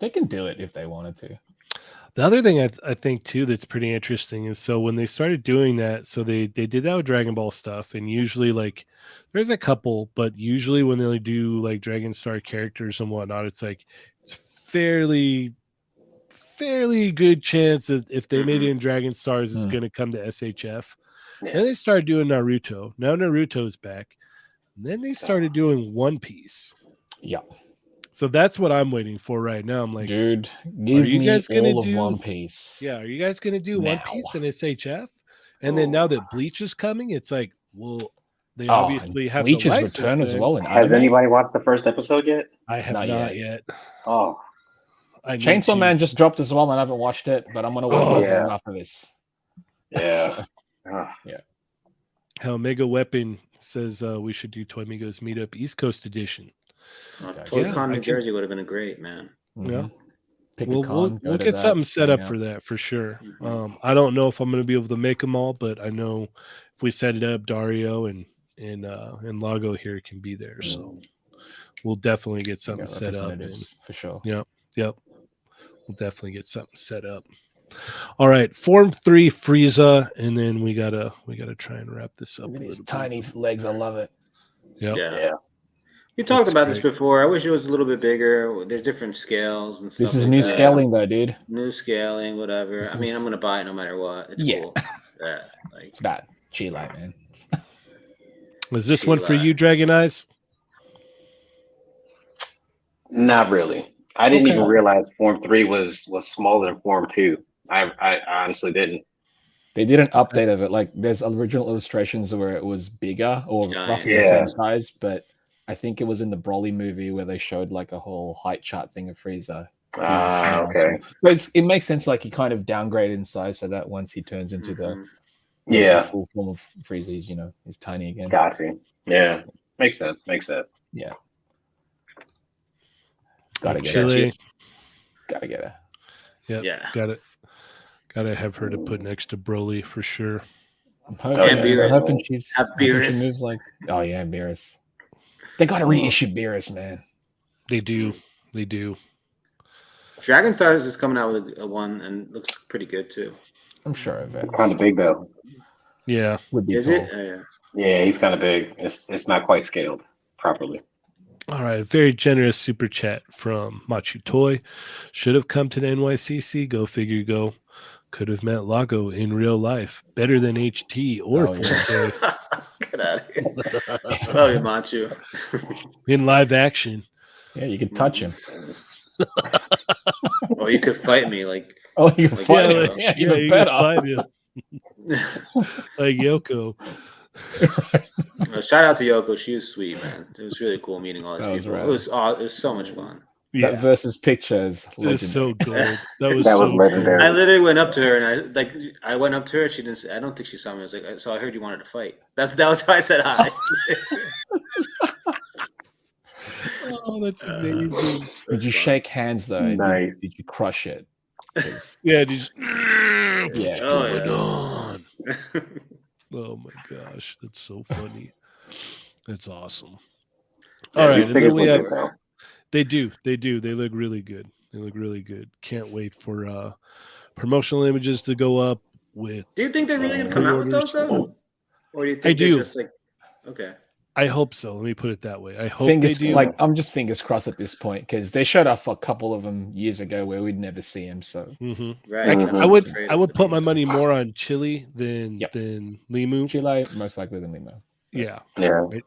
they can do it if they wanted to. The other thing I think too that's pretty interesting is when they started doing that, so they did that with Dragon Ball stuff, and usually there's a couple, but usually when they do Dragon Star characters and whatnot, it's fairly good chance that if they made it in Dragon Stars, it's going to come to SHF. Yeah. And they started doing Naruto. Now Naruto's back. And then they started doing One Piece. Yeah. So that's what I'm waiting for right now. I'm dude, give me all of One Piece. Yeah, are you guys going to do One Piece in SHF? And then now that Bleach is coming, it's they obviously have Bleach's return as well. Has anybody watched the first episode yet? I have not yet. Oh. Chainsaw Man just dropped as well, and I haven't watched it, but I'm gonna watch it after this. Yeah. Yeah. How Mega Weapon says we should do Toy Migos Meetup East Coast Edition. ToyCon New Jersey would have been a great, man. Yeah. Pick We'll get something set up for that for sure. I don't know if I'm going to be able to make them all, but I know if we set it up, Dario and Lago here can be there. So we'll definitely get something set up. For sure. Yep. We'll definitely get something set up. All right, Form 3 Frieza, and then we gotta try and wrap this up. Look at these tiny legs, I love it. Yep. Yeah. You talked about this before. I wish it was a little bit bigger. There's different scales and stuff. This is new scaling, though, dude. New scaling, whatever. I mean, I'm gonna buy it no matter what. It's cool. Yeah, it's bad. G-Light, man. Was this one for you, Dragon Eyes? Not really. I didn't even realize Form 3 was smaller than Form 2. I honestly didn't. They did an update of it. Like, there's original illustrations where it was bigger or roughly the same size, but I think it was in the Broly movie where they showed like a whole height chart thing of Frieza. Okay. But it makes sense. Like, he kind of downgraded in size so that once he turns into the full form of Frieza, he's tiny again. Got you. Yeah. Makes sense. Yeah. Gotta get it. Gotta get it. Yeah. Gotta have her to put next to Broly for sure. I'm hoping she moves like, Beerus. They gotta reissue Beerus, man. They do. Dragon Stars is coming out with a one and looks pretty good too. I'm sure of it. Kind of big though. Yeah. Is it? Yeah, he's kind of big. It's not quite scaled properly. All right, very generous super chat from Machu Toy. Should have come to the NYCC. Go figure. Go. Could have met Lago in real life. Better than HT or 4K. Get out of here. Love you, Machu. In live action. Yeah, you could touch him. Or you could fight me, like. Oh, you can fight him. Yeah, you can fight him. Like Yoko. Shout out to Yoko. She was sweet, man. It was really cool meeting all these people. Right. It was so much fun. Yeah. That versus pictures. It was so good. That was legendary. I literally went up to her and I went up to her. She didn't say, I don't think she saw me. I was like, so I heard you wanted to fight. That was how I said hi. Oh, that's amazing. Did you shake hands though? Nice. Did you crush it? Yeah, just what's going on? Oh my gosh, that's so funny. That's awesome. All right, and then we have. They do. They look really good. Can't wait for promotional images to go up with. Do you think they're really gonna come out with those though? Or do you think they're just like okay? I hope so. Let me put it that way. I hope they do. Like, I'm just fingers crossed at this point because they showed off a couple of them years ago where we'd never see them. So right, I would put my money more on Chili than Limu. Chile most likely than Limu. Yeah. Right?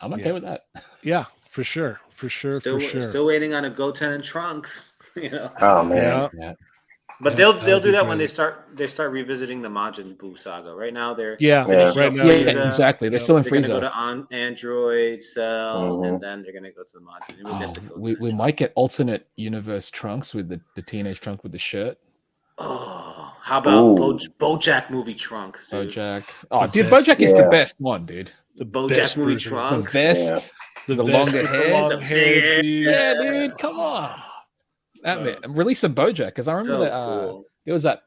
I'm okay with that. Yeah, for sure. Still waiting on a Goten and Trunks. Oh man. Yeah. But they'll do that when they start revisiting the Majin Buu saga. Right now they're right now. Yeah, exactly. They're still in Frieza. They're gonna go to Android, Cell, and then they're gonna go to the Majin. We might get alternate universe Trunks with the teenage Trunks with the shirt. Oh, how about BoJack movie Trunks? Dude. BoJack. Oh, dude, BoJack is the best one, dude. The BoJack movie Trunks. The vest. The longer hair. The hair. Yeah, dude. Come on. Release a BoJack because I remember that there was that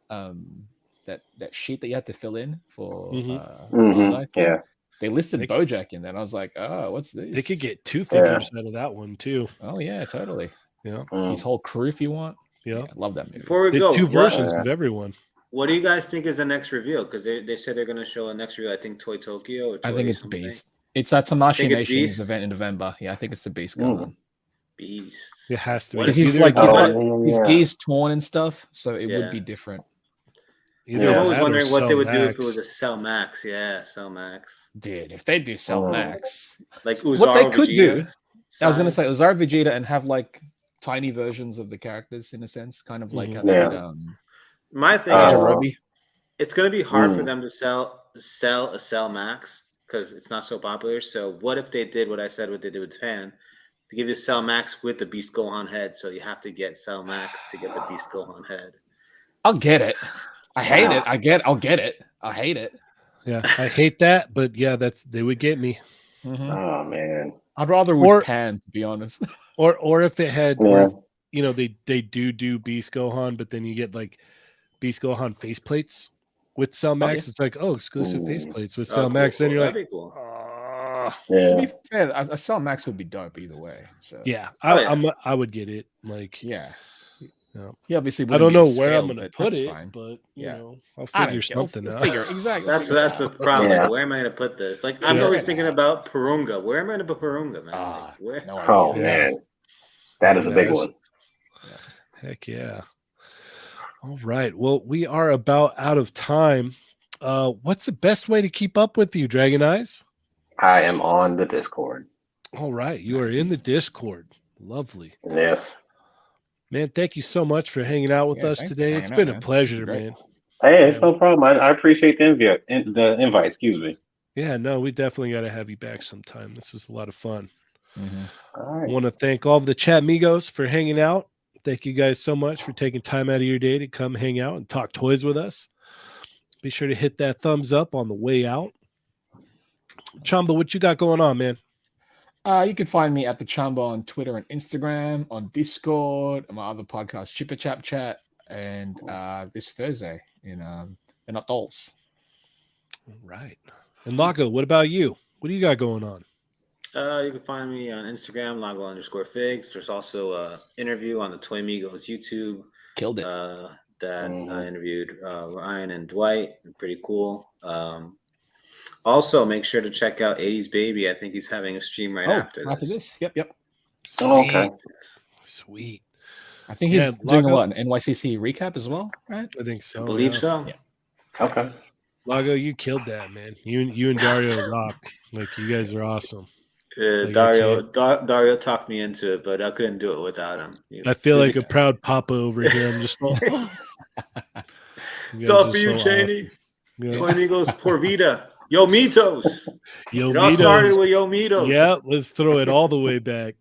sheet that you had to fill in for yeah. They listed BoJack in there, and I was like, oh, what's this? They could get 2 figures out of that one too. Oh yeah, totally. Yeah, his whole crew if you want. Yeah, I love that movie. Before we go, 2 versions of everyone. What do you guys think is the next reveal? Because they said they're going to show a next reveal. I think Toy Tokyo. Or Toy I think it's something. Beast. It's at Tamashi Nation's event in November. Yeah, I think it's the Beast going on. Beast. It has to be. He's like his gear's torn and stuff, so it would be different. I'm always wondering what they would do if it was a Cell Max. Yeah, Cell Max. Dude, if they do Cell Max, like Uzaro, what they could do. Size. I was gonna say Uzaro Vegeta and have like tiny versions of the characters in a sense, kind of like my thing is it's gonna be hard for them to sell a Cell Max because it's not so popular. So what if they did what I said? What they did with Japan? They give you Cell Max with the Beast Gohan head, so you have to get Cell Max to get the Beast Gohan head. I'll get it. I hate it. I'll get it. I hate it. Yeah, I hate that, but yeah, they would get me. Mm-hmm. Oh man, I'd rather with Pan, to be honest. Or if it had, yeah. you know, they do Beast Gohan, but then you get like Beast Gohan faceplates with Cell Max. It's like, exclusive faceplates with Cell Max. Then you're like, cool. To be fair, a Cell Max would be dope either way. So yeah, I would get it. Like, yeah. Yeah, obviously. I don't know where I'm going to put it, fine. But you know, I'll figure something out. Exactly. That's the problem. Like, where am I going to put this? Like, I'm always thinking about Purunga. Where am I going to put Purunga, man? Like, where? No idea. Oh man, that is a big one. Heck yeah! All right. Well, we are about out of time. What's the best way to keep up with you, Dragon Eyes? I am on the Discord. All right, you are in the Discord. Lovely. Yes. Man, thank you so much for hanging out with us today. It's been a pleasure, man. Hey, it's no problem. I appreciate the invite. Excuse me. Yeah, no, we definitely got to have you back sometime. This was a lot of fun. Mm-hmm. All right. I want to thank all of the Chatmigos for hanging out. Thank you guys so much for taking time out of your day to come hang out and talk toys with us. Be sure to hit that thumbs up on the way out. Chamba, what you got going on, man? You can find me at the Chamba on Twitter and Instagram, on Discord, and my other podcast, Chipper Chap Chat, and this Thursday in Adults. All right. And Lago, what about you? What do you got going on? You can find me on Instagram, Lago_figs. There's also an interview on the Toymigos YouTube. Killed it. That I interviewed Ryan and Dwight. Pretty cool. Also, make sure to check out 80s Baby. I think he's having a stream after this. Yep. Sweet. Okay. Sweet. I think he's doing an NYCC recap as well, right? I think so. I believe so. Yeah. Okay. Lago, you killed that, man. You and Dario rock. Like, you guys are awesome. Like, Dario talked me into it, but I couldn't do it without him. I feel like a proud papa over here. I'm just so for you, Cheynee. Toymigos Por Vida. Yo Mitos. It all started with Yo Mitos. Yeah, let's throw it all the way back.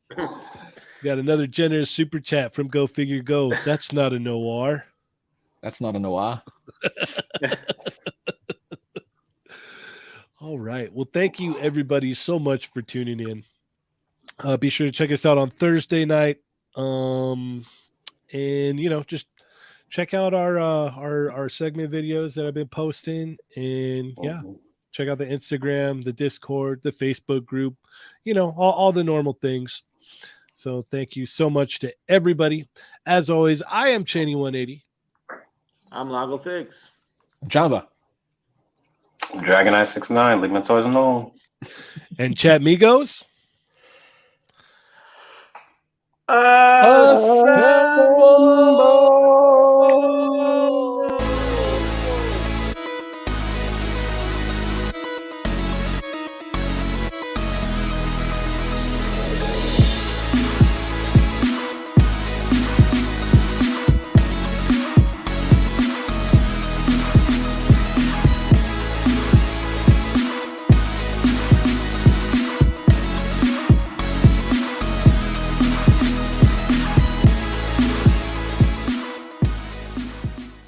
Got another generous super chat from Go Figure Go. That's not a noir. That's not a noir. All right. Well, thank you everybody so much for tuning in. Be sure to check us out on Thursday night. And just check out our segment videos that I've been posting. And check out the Instagram, the Discord, the Facebook group, all the normal things. So thank you so much to everybody. As always, I am Cheynee180. I'm Lago Figs. Java. Dragon Eye 69. Leave my toys alone. And Chatmigos.